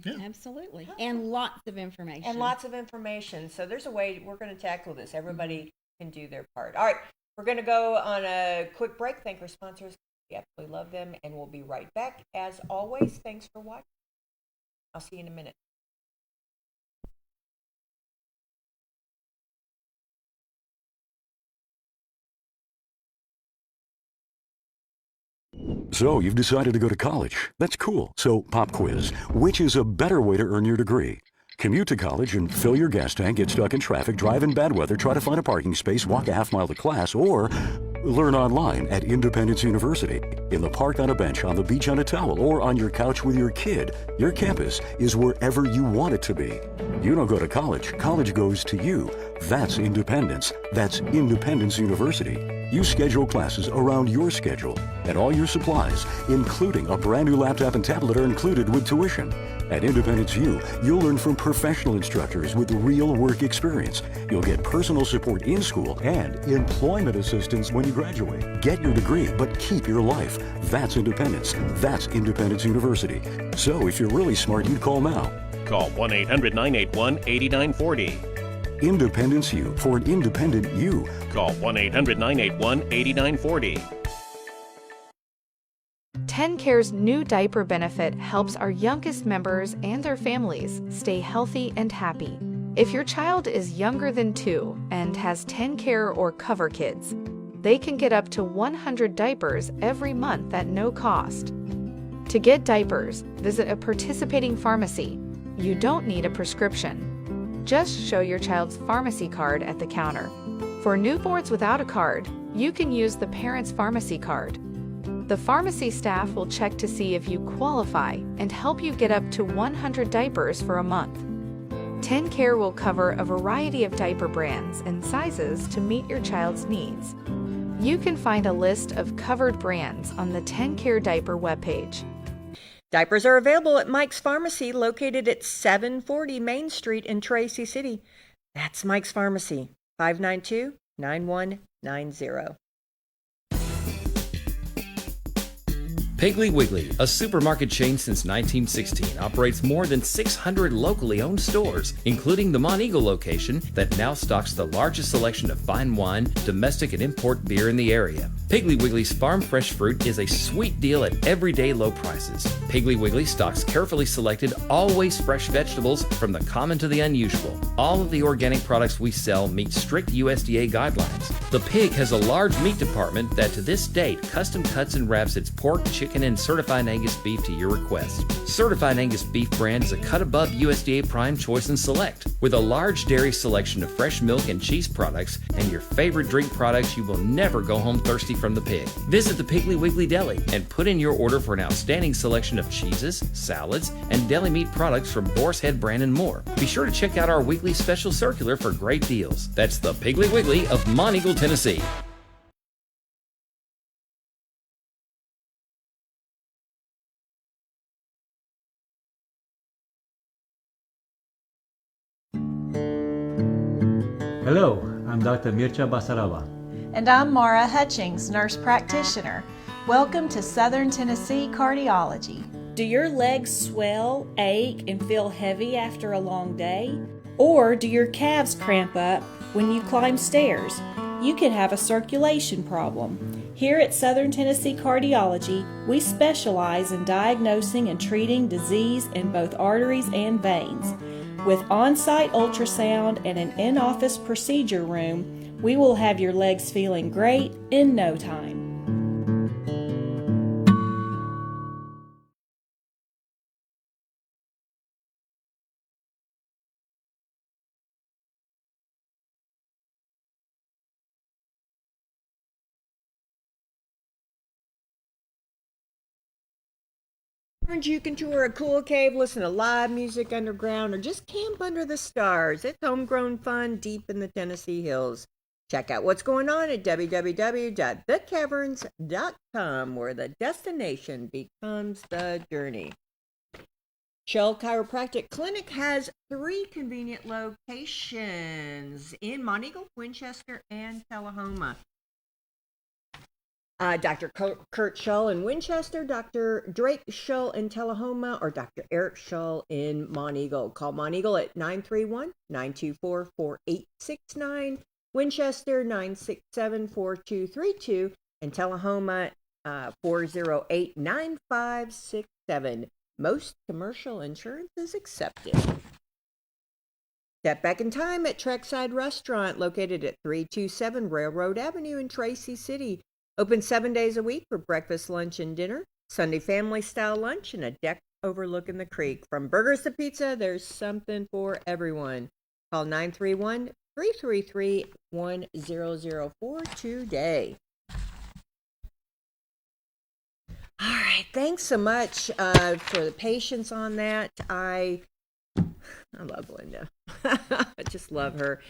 Yeah. Absolutely. And lots of information. And lots of information. So there's a way we're going to tackle this. Everybody can do their part. All right, we're going to go on a quick break. Thank our sponsors. We absolutely love them, and we'll be right back. As always, thanks for watching. I'll see you in a minute. So you've decided to go to college. That's cool. So pop quiz. Which is a better way to earn your degree? Commute to college and fill your gas tank, get stuck in traffic, drive in bad weather, try to find a parking space, walk a half-mile to class, or learn online at Independence University. In the park on a bench, on the beach on a towel, or on your couch with your kid. Your campus is wherever you want it to be. You don't go to college. College goes to you. That's independence. That's Independence University. You schedule classes around your schedule, and all your supplies, including a brand new laptop and tablet, are included with tuition. At Independence U, you'll learn from professional instructors with real work experience. You'll get personal support in school and employment assistance when you graduate. Get your degree, but keep your life. That's independence. That's Independence University. So if you're really smart, you'd call now. Call 1-800-981-8940. Independence U, for an independent you. Call 1-800-981-8940. TennCare's new diaper benefit helps our youngest members and their families stay healthy and happy. If your child is younger than 2 and has TennCare or Cover Kids, they can get up to 100 diapers every month at no cost. To get diapers, visit a participating pharmacy. You don't need a prescription. Just show your child's pharmacy card at the counter. For newborns without a card, you can use the parent's pharmacy card. The pharmacy staff will check to see if you qualify and help you get up to 100 diapers for a month. TennCare will cover a variety of diaper brands and sizes to meet your child's needs. You can find a list of covered brands on the TennCare diaper webpage. Diapers are available at Mike's Pharmacy, located at 740 Main Street in Tracy City. That's Mike's Pharmacy, 592-9190. Piggly Wiggly, a supermarket chain since 1916, operates more than 600 locally owned stores, including the Monteagle location that now stocks the largest selection of fine wine, domestic and import beer in the area. Piggly Wiggly's farm fresh fruit is a sweet deal at everyday low prices. Piggly Wiggly stocks carefully selected, always fresh vegetables from the common to the unusual. All of the organic products we sell meet strict USDA guidelines. The Pig has a large meat department that to this date custom cuts and wraps its pork, chicken, and certified Angus beef to your request. Certified Angus beef brand is a cut above USDA Prime Choice and Select. With a large dairy selection of fresh milk and cheese products and your favorite drink products, you will never go home thirsty from the Pig. Visit the Piggly Wiggly Deli and put in your order for an outstanding selection of cheeses, salads, and deli meat products from Boar's Head brand and more. Be sure to check out our weekly special circular for great deals. That's the Piggly Wiggly of Monteagle, Tennessee. Hello, I'm Dr. Mircea Basaraba. And I'm Mara Hutchings, nurse practitioner. Welcome to Southern Tennessee Cardiology. Do your legs swell, ache, and feel heavy after a long day? Or do your calves cramp up when you climb stairs? You could have a circulation problem. Here at Southern Tennessee Cardiology, we specialize in diagnosing and treating disease in both arteries and veins. With on-site ultrasound and an in-office procedure room, we will have your legs feeling great in no time. You can tour a cool cave, listen to live music underground, or just camp under the stars. It's homegrown fun deep in the Tennessee hills. Check out what's going on at www.thecaverns.com, where the destination becomes the journey. Shell Chiropractic Clinic has 3 convenient locations in Monteagle, Winchester, and Tullahoma. Dr. Kurt Shull in Winchester, Dr. Drake Shull in Tullahoma, or Dr. Eric Shull in Monteagle. Call Monteagle at 931-924-4869, Winchester 967-4232, and Tullahoma 408-9567. Most commercial insurance is accepted. Step back in time at Trekside Restaurant, located at 327 Railroad Avenue in Tracy City. Open 7 days a week for breakfast, lunch, and dinner. Sunday family-style lunch and a deck overlooking the creek. From burgers to pizza, there's something for everyone. Call 931-333-1004 today. All right, thanks so much for the patience on that. I love Belinda. I just love her.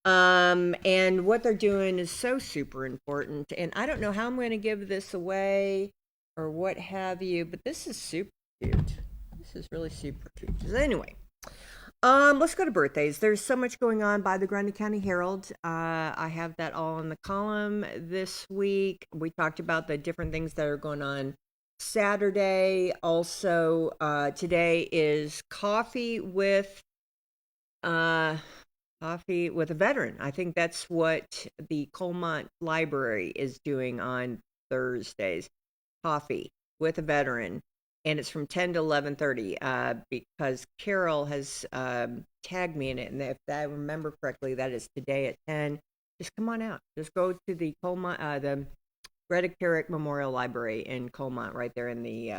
And what they're doing is so super important. And I don't know how I'm going to give this away or what have you, but this is super cute. This is really super cute. So anyway, let's go to birthdays. There's so much going on by the Grundy County Herald. I have that all in the column this week. We talked about the different things that are going on Saturday. Also, today is coffee with a veteran. I think that's what the Colmont Library is doing on Thursdays. Coffee with a veteran. And it's from 10 to 11:30 because Carol has tagged me in it. And if I remember correctly, that is today at 10. Just come on out. Just go to the Colmont, the Greta Carrick Memorial Library in Colmont, right there in the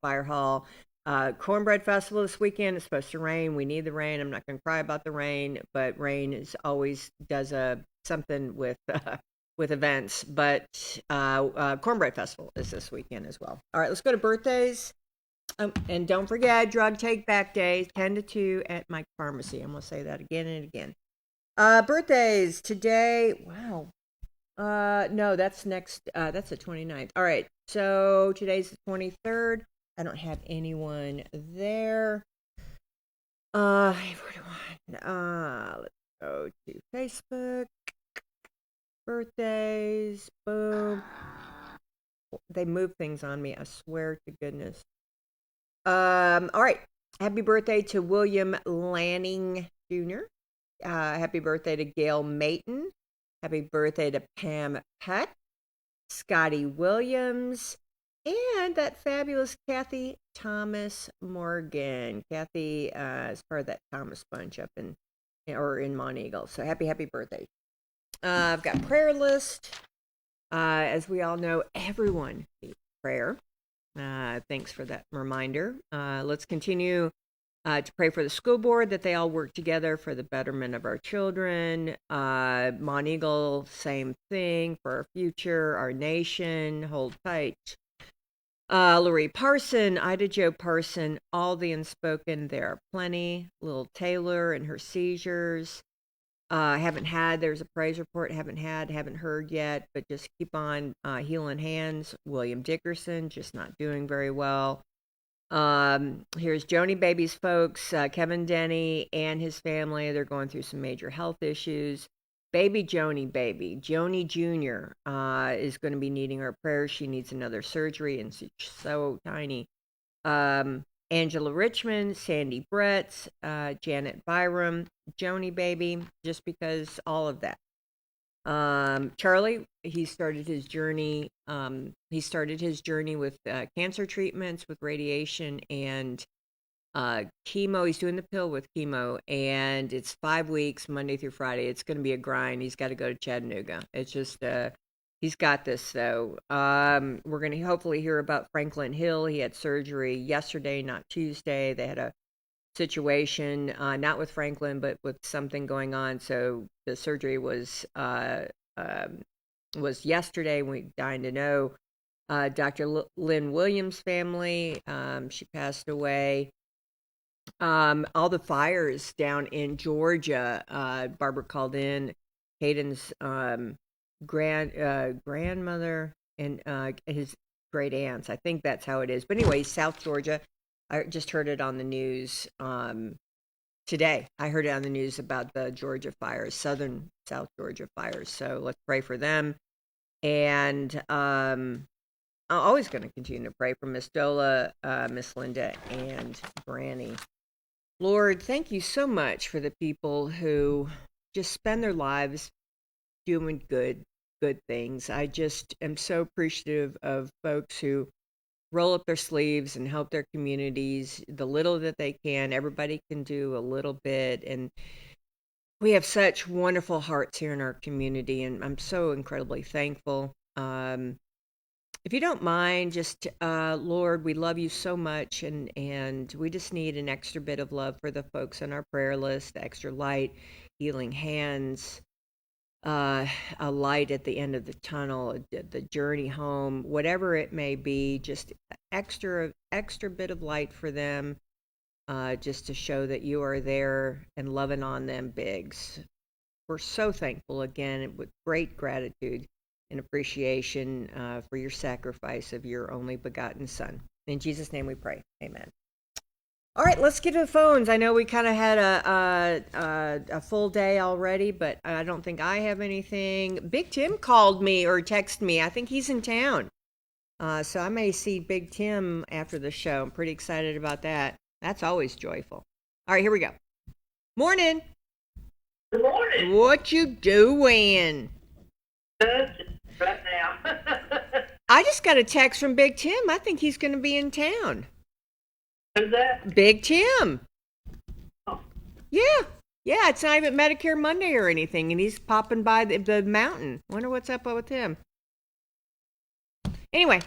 fire hall. Cornbread Festival this weekend. It's supposed to rain. We need the rain. I'm not going to cry about the rain, but rain is always does something with events. But Cornbread Festival is this weekend as well. All right, let's go to birthdays. And don't forget, Drug Take Back Day, 10 to 2 at my pharmacy. I'm going to say that again and again. Birthdays today. Wow. No, that's next. That's the 29th. All right, so today's the 23rd. I don't have anyone there. Let's go to Facebook. Birthdays. Boom. They move things on me, I swear to goodness. All right. Happy birthday to William Lanning Jr. Happy birthday to Gail Mayton. Happy birthday to Pam Peck, Scotty Williams, and that fabulous Kathy Thomas Morgan. Kathy is part of that Thomas bunch up in Monteagle. So happy birthday. I've got prayer list. As we all know, everyone needs prayer. Thanks for that reminder. Let's continue to pray for the school board, that they all work together for the betterment of our children. Monteagle, same thing, for our future, our nation. Hold tight. Loree Parson, Ida Jo Parson, all the unspoken, there are plenty. Little Taylor and her seizures. There's a praise report, haven't heard yet, but just keep on healing hands. William Dickerson, just not doing very well. Here's Joni Baby's folks, Kevin Denny and his family. They're going through some major health issues. Baby Joni, Joni Jr. Is going to be needing our prayers. She needs another surgery, and she's so tiny. Angela Richmond, Sandy Brett, Janet Byram, Joni baby, just because all of that. Charlie, he started his journey. With cancer treatments, with radiation and chemo. He's doing the pill with chemo, and it's 5 weeks, Monday through Friday. It's going to be a grind. He's got to go to Chattanooga. It's just, he's got this, though. We're going to hopefully hear about Franklin Hill. He had surgery yesterday, not Tuesday. They had a situation, not with Franklin, but with something going on. So the surgery was yesterday. We dying to know. Dr. Lynn Williams' family, she passed away. All the fires down in Georgia. Barbara called in. Hayden's grandmother and his great aunts. I think that's how it is. But anyway, South Georgia. I just heard it on the news today. I heard it on the news about the Georgia fires, South Georgia fires. So let's pray for them. And I'm always going to continue to pray for Miss Dola, Miss Linda, and Granny. Lord, thank you so much for the people who just spend their lives doing good things. I just am so appreciative of folks who roll up their sleeves and help their communities, the little that they can. Everybody can do a little bit, and we have such wonderful hearts here in our community, and I'm so incredibly thankful. If you don't mind, just, Lord, we love you so much, and we just need an extra bit of love for the folks on our prayer list, the extra light, healing hands, a light at the end of the tunnel, the journey home, whatever it may be, just extra bit of light for them, just to show that you are there and loving on them bigs. We're so thankful again, with great gratitude and appreciation for your sacrifice of your only begotten Son. In Jesus' name we pray. Amen. All right, let's get to the phones. I know we kind of had a full day already, but I don't think I have anything. Big Tim called me or texted me. I think he's in town. So I may see Big Tim after the show. I'm pretty excited about that. That's always joyful. All right, here we go. Morning. Good morning. What you doing? Right now. I just got a text from Big Tim. I think he's going to be in town. Who's that? Big Tim. Oh. Yeah, it's not even Medicare Monday or anything, and he's popping by the mountain. Wonder what's up with him. Anyway,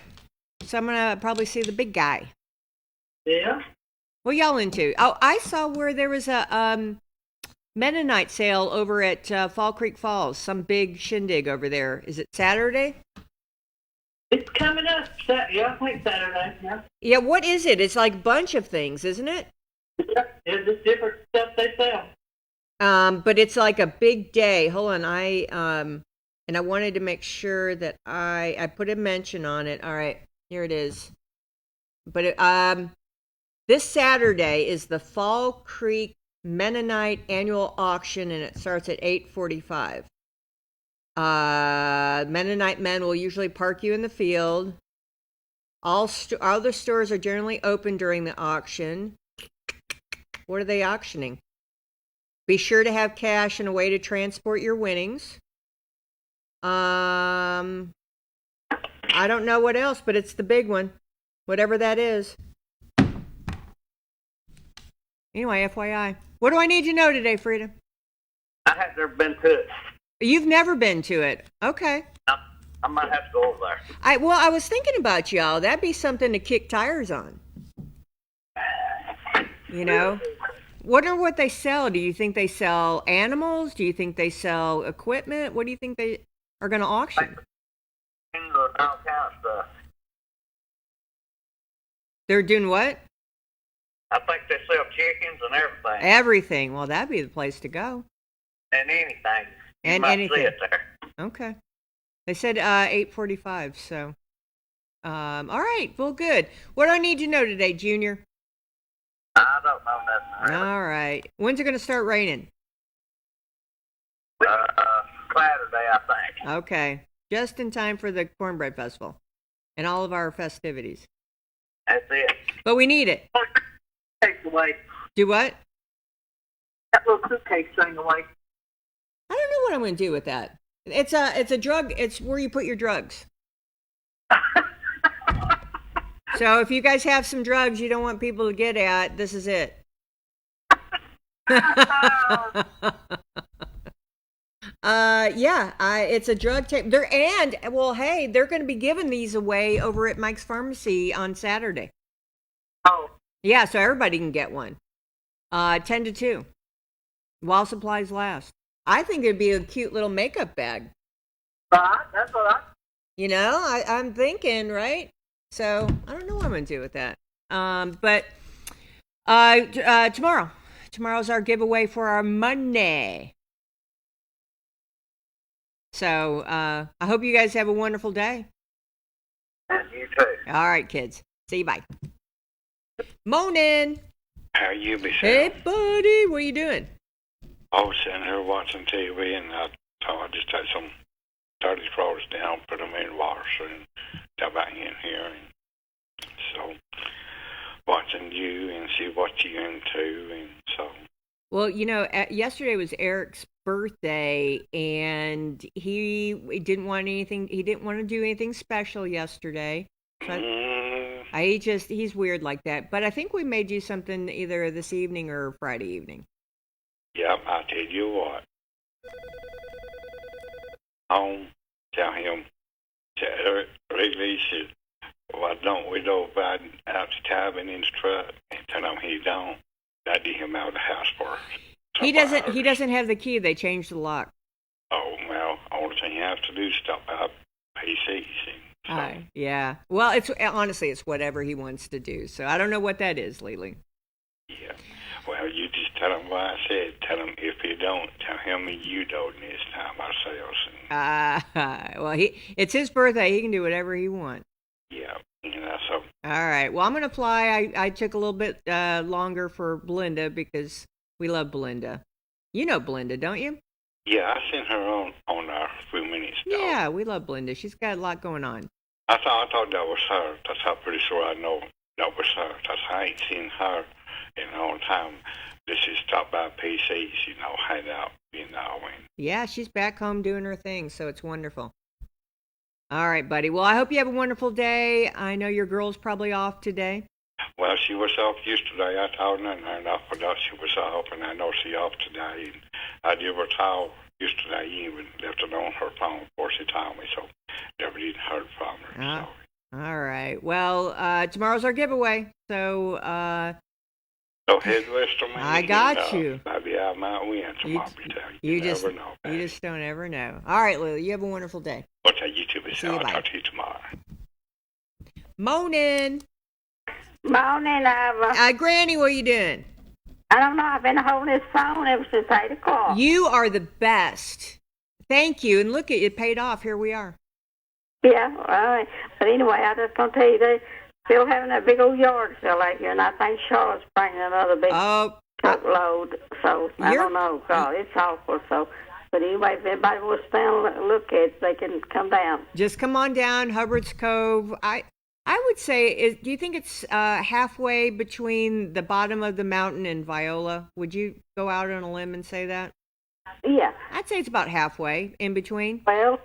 so I'm going to probably see the big guy. Yeah? What y'all into? Oh, I saw where there was a Mennonite sale over at Fall Creek Falls, some big shindig over there. Is it Saturday? It's coming up. Yeah, I think Saturday. Yeah. Yeah, what is it? It's like a bunch of things, isn't it? Yeah, it's just different stuff they sell. But it's like a big day. Hold on, and I wanted to make sure that I put a mention on it. All right, here it is. But this Saturday is the Fall Creek Mennonite annual auction, and it starts at 8:45. Mennonite men will usually park you in the field. All the stores are generally open during the auction. What are they auctioning? Be sure to have cash and a way to transport your winnings. I don't know what else, but it's the big one, whatever that is. Anyway, FYI. What do I need to know today, Frida? I have never been to it. You've never been to it. Okay. I might have to go over there. I was thinking about y'all. That'd be something to kick tires on. You know? Wonder what they sell. Do you think they sell animals? Do you think they sell equipment? What do you think they are going to auction? All kind of stuff. They're doing what? I think they sell chickens and everything. Everything. Well, that'd be the place to go. And anything. You And might anything. see it there. Okay. They said 8:45, so. All right. Well, good. What do I need to know today, Junior? I don't know nothing. Really. All right. When's it going to start raining? Okay. Just in time for the Cornbread Festival and all of our festivities. That's it. But we need it. Take away. Do what? That little suitcase thing away. I don't know what I'm going to do with that. It's a drug. It's where you put your drugs. So if you guys have some drugs you don't want people to get at, this is it. It's a drug tape. They're going to be giving these away over at Mike's Pharmacy on Saturday. Oh. Yeah, so everybody can get one. 10 to 2. While supplies last. I think it'd be a cute little makeup bag. That's what I'm thinking, right? So I don't know what I'm going to do with that. But tomorrow's our giveaway for our money. So I hope you guys have a wonderful day. And you too. All right, kids. See you. Bye. Morning. How you be, Hey, buddy. What are you doing? I was sitting here watching TV, and I thought I'd just take some dirty clothes down, put them in the washer, and come back in here. And so, watching you and see what you're into, and so. Well, yesterday was Eric's birthday, and he didn't want anything. He didn't want to do anything special yesterday. So he's weird like that. But I think we may do something either this evening or Friday evening. Yep, I tell you what. Home, tell him, Wrigley said, why don't we go back out to cabin in his truck and tell him he don't. I get him out of the house for He doesn't have the key. They changed the lock. Oh, well, only thing you have to do is stop out PCs. So. Yeah. Well, it's whatever he wants to do. So I don't know what that is, Lily. Yeah. Well, you just tell him what I said. Tell him if you don't, tell him you don't this time ourselves. Well, it's his birthday. He can do whatever he wants. Yeah, so. All right. Well, I'm going to fly. I took a little bit longer for Belinda because we love Belinda. You know Belinda, don't you? Yeah, I seen her on a few minutes ago. Yeah, we love Belinda. She's got a lot going on. I thought that was her. That's how pretty sure I know that was her. That's I ain't seen her in a long time. This is stop by PCs, hang out, and. Yeah, she's back home doing her thing, so it's wonderful. All right, buddy. Well, I hope you have a wonderful day. I know your girl's probably off today. Well, she was off yesterday. I told her, and I forgot she was off, and I know she's off today. And I gave her a towel yesterday even, left it on her phone before she told me, so never did heard from her. All right. Well, tomorrow's our giveaway, so... Go ahead, Lester, man. I got you. Maybe I might win tomorrow. You never know. You just don't ever know. All right, Lily, you have a wonderful day. Okay, you too, Miss. I'll talk to you tomorrow. Morning. Morning, Ava. Granny, what are you doing? I don't know. I've been holding this phone ever since 8 o'clock. You are the best. Thank you. And look, it paid off. Here we are. Yeah, but anyway, I just going to tell you, they still having that big old yard sale out here, and I think Charlotte's bringing another big truckload. So I don't know. God, it's awful. So, but anyway, if anybody wants to stand and look at it, they can come down. Just come on down, Hubbard's Cove. I would say, do you think it's halfway between the bottom of the mountain and Viola? Would you go out on a limb and say that? Yeah. I'd say it's about halfway in between. Well,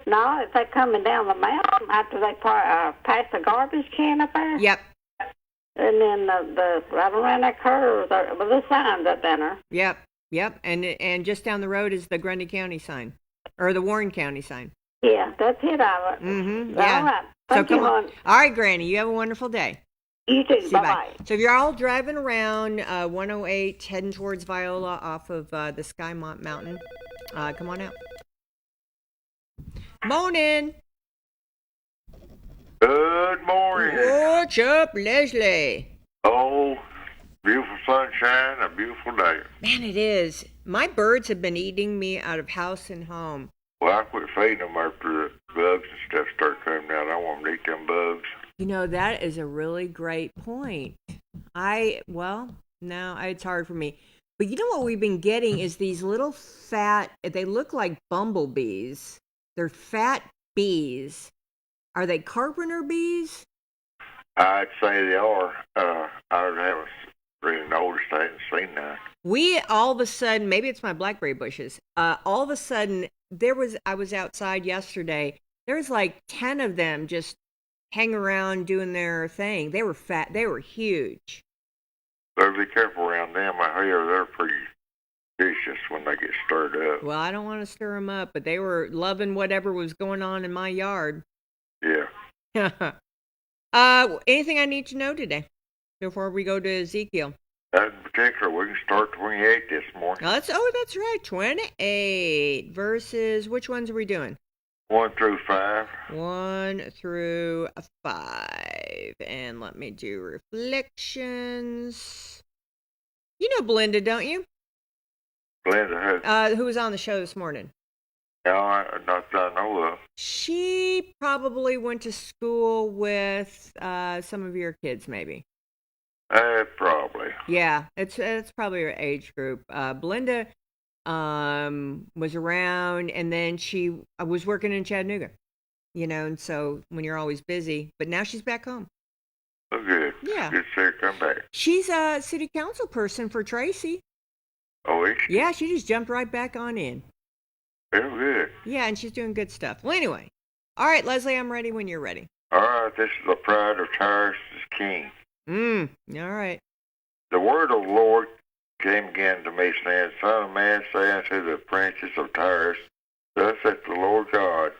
no, if they're coming down the mountain after they pass the garbage can up there. Yep. And then the right around that curve, with the signs up there. Yep. And just down the road is the Grundy County sign, or the Warren County sign. Yeah, that's it, Ava. Mm-hmm. Yeah. All right. So come on. All right, Granny, you have a wonderful day. You too. Bye-bye. So if you're all driving around 108, heading towards Viola off of the Skymont Mountain, come on out. Morning. Good morning. What's up, Leslie? Oh, beautiful sunshine, a beautiful day. Man, it is. My birds have been eating me out of house and home. Well, I quit feeding them after the bugs and stuff start coming out. I want them to eat them bugs. That is a really great point. It's hard for me. But you know what we've been getting is these little fat, they look like bumblebees. They're fat bees. Are they carpenter bees? I'd say they are. I haven't really noticed. I hadn't seen that. We all of a sudden, maybe it's my blackberry bushes. All of a sudden, I was outside yesterday. There was like 10 of them just hang around doing their thing. They were fat. They were huge. So be careful around them. I hear they're pretty vicious when they get stirred up. Well, I don't want to stir them up, but they were loving whatever was going on in my yard. Yeah. Anything I need to know today before we go to Ezekiel? In particular, we can start 28 this morning. That's right. 28 verses. Which ones are we doing? 1 through 5. 1 through 5. And let me do reflections. You know Belinda, don't you? Belinda, who was on the show this morning? No, not that I know of. She probably went to school with some of your kids, maybe. Probably. Yeah, it's probably her age group. Belinda was around, and then she was working in Chattanooga, and so when you're always busy, but now she's back home. Oh, good. Yeah. Good to see her come back. She's a city council person for Tracy. Oh, is she? Yeah, she just jumped right back on in. Oh, good. Yeah, and she's doing good stuff. Well, anyway. All right, Leslie, I'm ready when you're ready. All right, this is the pride of Tyrus' king. All right. The word of the Lord came again to me, saying, Son of man, say unto the princes of Tyrus, Thus saith the Lord God,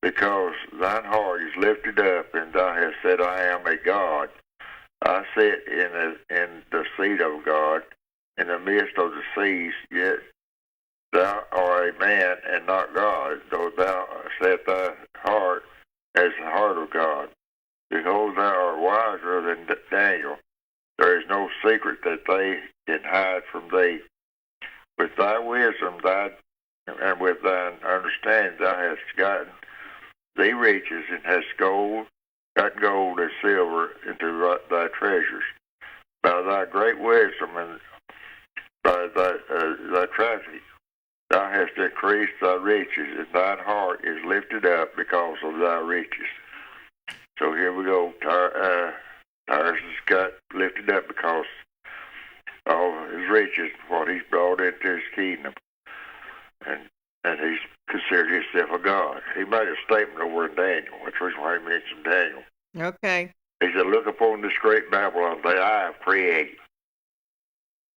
because thine heart is lifted up, and thou hast said, I am a God. I sit in the seat of God, in the midst of the seas, yet thou art a man and not God, though thou set thy heart as the heart of God. Behold, thou art wiser than Daniel. There is no secret that they can hide from thee. With thy wisdom and with thine understanding thou hast gotten thee riches, and hast gotten gold and silver into thy treasures. By thy great wisdom and by thy traffic thou hast increased thy riches, and thine heart is lifted up because of thy riches. So here we go. Tyrus has got lifted up because of his riches, what he's brought into his kingdom. And he's considered himself a god. He made a statement over in Daniel, which was why he mentioned Daniel. Okay. He said, look upon this great Babylon that I have created.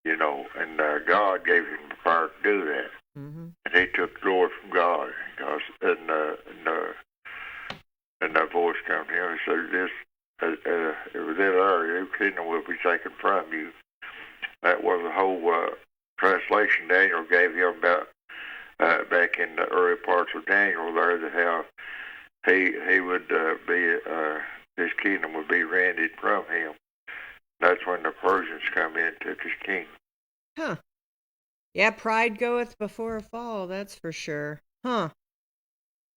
And God gave him the power to do that. Mm-hmm. And he took glory from God. And that voice came to him and said, within your kingdom will be taken from you. That was the whole translation Daniel gave him about back in the early parts of Daniel there, that how he would be, his kingdom would be rendered from him. That's when the Persians come in and took his kingdom. Huh. Yeah, pride goeth before a fall, that's for sure. Huh.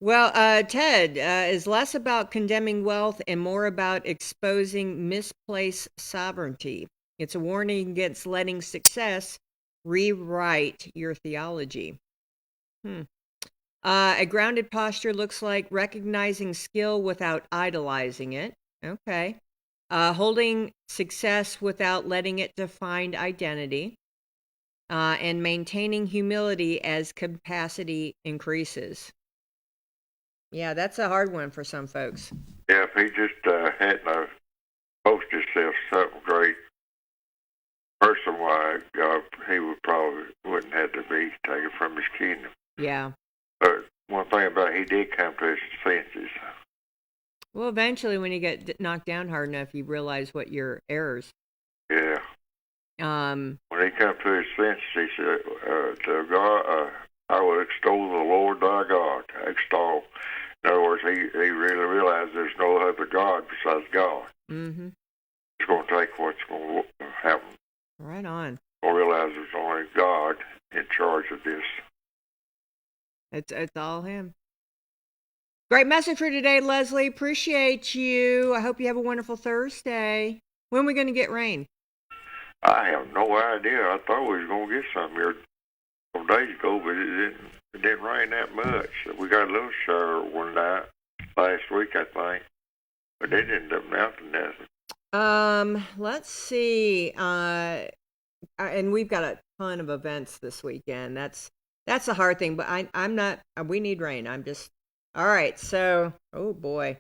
Well, Ted, is less about condemning wealth and more about exposing misplaced sovereignty. It's a warning against letting success rewrite your theology. A grounded posture looks like recognizing skill without idolizing it. Okay. Holding success without letting it define identity. And maintaining humility as capacity increases. Yeah, that's a hard one for some folks. Yeah, if he just hadn't posted himself something great person-wise, he wouldn't have to be taken from his kingdom. Yeah. But one thing about it, he did come to his senses. Well, eventually when you get knocked down hard enough, you realize what your errors. Yeah. When he come to his senses, he said, to God, I will extol the Lord thy God. Extol. In other words, he really realized there's no other God besides God. Mm-hmm. It's going to take what's going to happen. Right on. We'll realize there's only God in charge of this. It's all him. Great message for today, Leslie. Appreciate you. I hope you have a wonderful Thursday. When are we going to get rain? I have no idea. I thought we was going to get some here a couple days ago, but it didn't. It didn't rain that much. We got a little shower one night last week, I think. But they didn't do nothing, nothing. Let's see. And we've got a ton of events this weekend. That's the hard thing. But I'm not. We need rain. I'm just. All right. So, oh boy.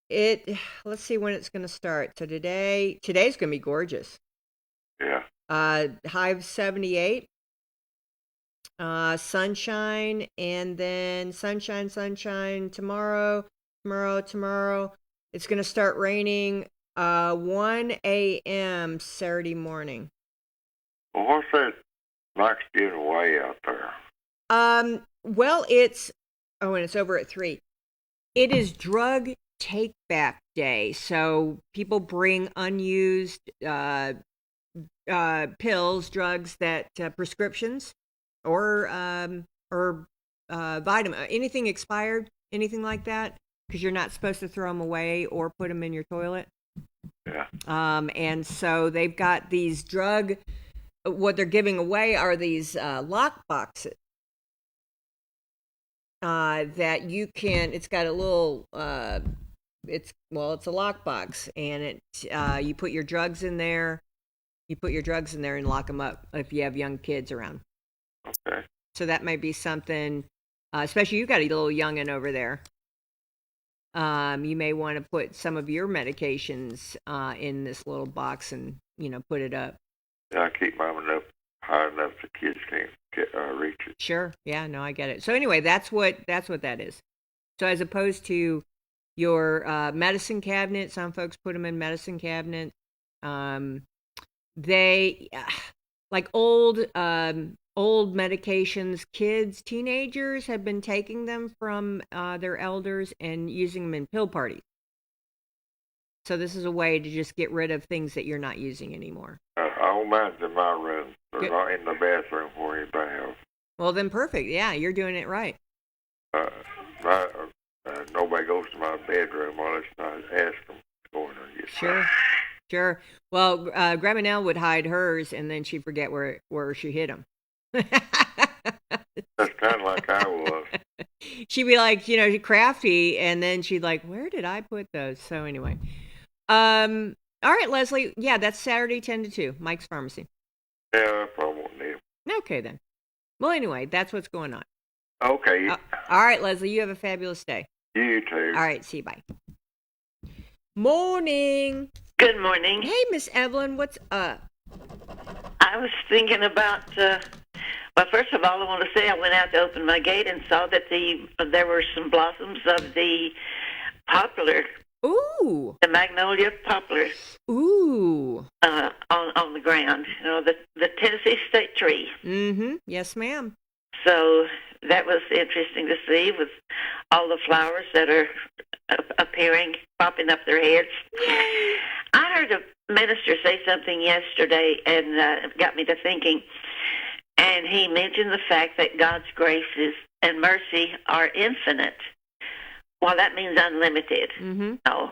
Let's see when it's going to start. So today's going to be gorgeous. Yeah. High of 78. Sunshine, and then sunshine tomorrow. It's going to start raining 1 a.m. Saturday morning. Well, what's that Mike's giving away out there? Well, it's and it's over at 3. It is drug take back day. So people bring unused pills, drugs that prescriptions or vitamin, anything expired, anything like that, because you're not supposed to throw them away or put them in your toilet. Yeah. And so they've got these what they're giving away are these lock boxes that you can. It's got a little. It's a lockbox, and you put your drugs in there. You put your drugs in there and lock them up if you have young kids around. Okay. So that might be something, especially you got a little youngin' over there. You may want to put some of your medications in this little box and put it up. Yeah, I keep mine up high enough the kids can't reach it. Sure. Yeah. No, I get it. So anyway, that's what that is. So as opposed to your medicine cabinet, some folks put them in medicine cabinets. They like old medications. Kids, teenagers have been taking them from their elders and using them in pill parties. So this is a way to just get rid of things that you're not using anymore. All mine's in my room. They're not in the bathroom for anybody else. Well, then perfect. Yeah, you're doing it right. Nobody goes to my bedroom unless I ask them to go in there and get Sure. Well, Grandma Nell would hide hers, and then she'd forget where she hid them. That's kind of like I was. She'd be like, crafty, and then she'd like, where did I put those? So anyway. All right, Leslie. Yeah, that's Saturday 10 to 2, Mike's Pharmacy. Yeah, I probably won't need them. Okay, then. Well, anyway, that's what's going on. Okay. All right, Leslie, you have a fabulous day. You too. All right, see you, bye. Morning. Good morning. Hey, Miss Evelyn, what's up? I was thinking about, first of all, I want to say I went out to open my gate and saw that there were some blossoms of the poplar. Ooh. The magnolia poplar. Ooh. On the ground, the Tennessee state tree. Mm-hmm. Yes, ma'am. So that was interesting to see with all the flowers that are appearing, popping up their heads. Yay. I heard a minister say something yesterday and it got me to thinking. And he mentioned the fact that God's graces and mercy are infinite. Well, that means unlimited. Mm-hmm. No.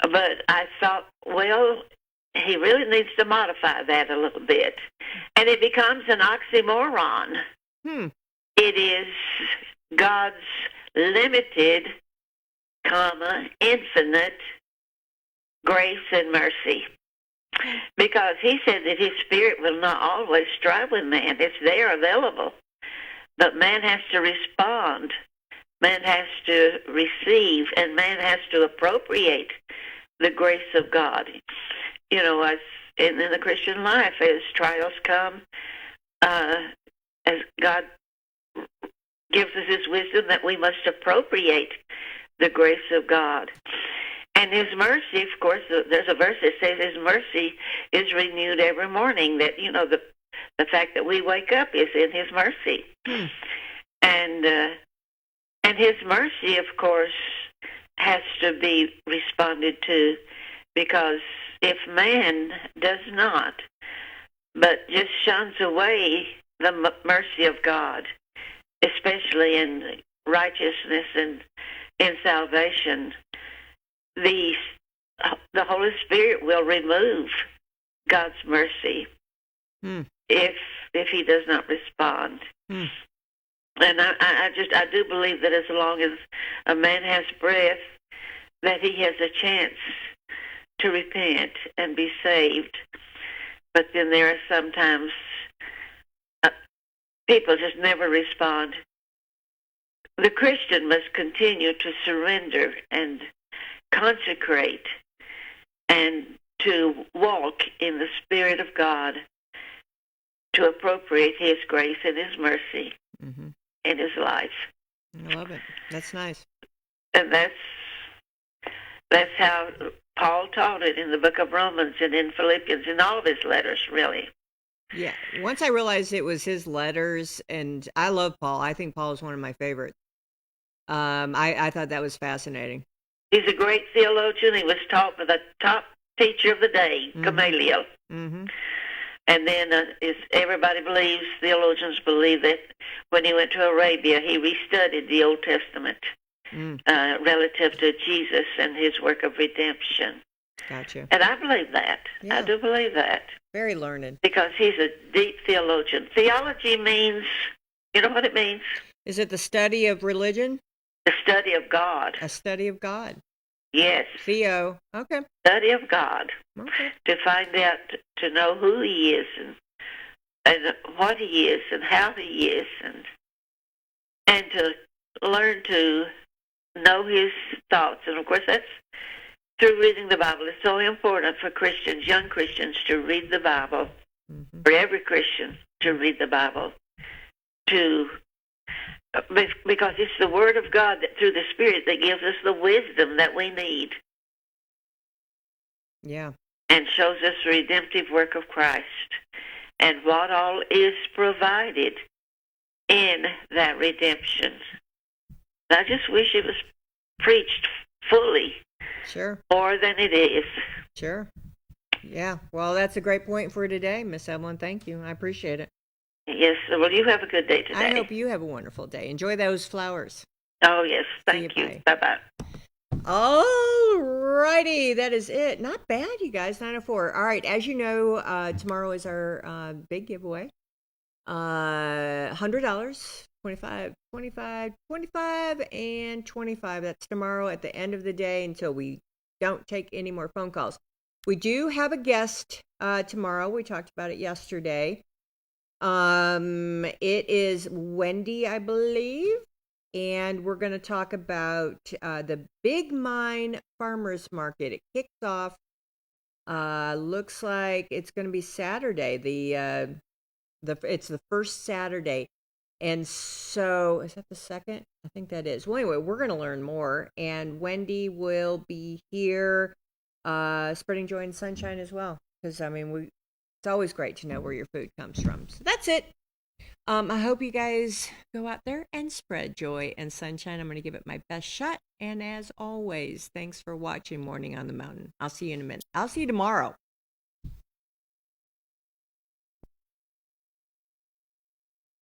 But I thought, well, he really needs to modify that a little bit. And it becomes an oxymoron. It is God's limited, infinite grace and mercy. Because he said that his spirit will not always strive with man. It's there available. But man has to respond. Man has to receive, and man has to appropriate the grace of God. As in the Christian life, as trials come, as God gives us his wisdom, that we must appropriate the grace of God. And his mercy, of course, there's a verse that says his mercy is renewed every morning, that, the fact that we wake up is in his mercy. And his mercy, of course, has to be responded to, because if man does not, but just shuns away the mercy of God, especially in righteousness and in salvation, the Holy Spirit will remove God's mercy if he does not respond. And I do believe that as long as a man has breath, that he has a chance to repent and be saved. But then there are sometimes people just never respond. The Christian must continue to surrender and consecrate and to walk in the Spirit of God to appropriate His grace and His mercy in his life. I love it. That's nice. And that's how Paul taught it in the book of Romans and in Philippians, in all of his letters, really. Yeah. Once I realized it was his letters, and I love Paul. I think Paul is one of my favorites. I thought that was fascinating. He's a great theologian. He was taught by the top teacher of the day, Gamaliel. And then everybody believes, theologians believe that when he went to Arabia, he restudied the Old Testament relative to Jesus and his work of redemption. Gotcha. And I believe that. Yeah. I do believe that. Very learned. Because he's a deep theologian. Theology means, you know what it means? Is it the study of religion? The study of God. A study of God. Yes. Theo. Okay. Study of God. Okay. To find out, to know who He is and what He is and how He is and to learn to know His thoughts. And of course that's through reading the Bible. It's so important for Christians, young Christians, to read the Bible, for every Christian to read the Bible, because it's the Word of God that through the Spirit that gives us the wisdom that we need. Yeah. And shows us the redemptive work of Christ and what all is provided in that redemption. I just wish it was preached fully. Sure. More than it is. Sure. Yeah. Well, that's a great point for today, Miss Evelyn. Thank you. I appreciate it. Yes. Well, you have a good day today. I hope you have a wonderful day. Enjoy those flowers. Oh, yes. Thank you. Bye-bye. All righty. That is it. Not bad, you guys. 9:04. All right. As you know, tomorrow is our big giveaway. $100. 25, 25, 25, and 25. That's tomorrow at the end of the day until we don't take any more phone calls. We do have a guest tomorrow. We talked about it yesterday. It is Wendy, I believe, and we're going to talk about the Big Mine Farmers Market. It kicks off. Looks like it's going to be Saturday. It's the first Saturday. And so, is that the second? I think that is. Well, anyway, we're going to learn more. And Wendy will be here spreading joy and sunshine as well. Because, I mean, it's always great to know where your food comes from. So that's it. I hope you guys go out there and spread joy and sunshine. I'm going to give it my best shot. And as always, thanks for watching Morning on the Mountain. I'll see you in a minute. I'll see you tomorrow.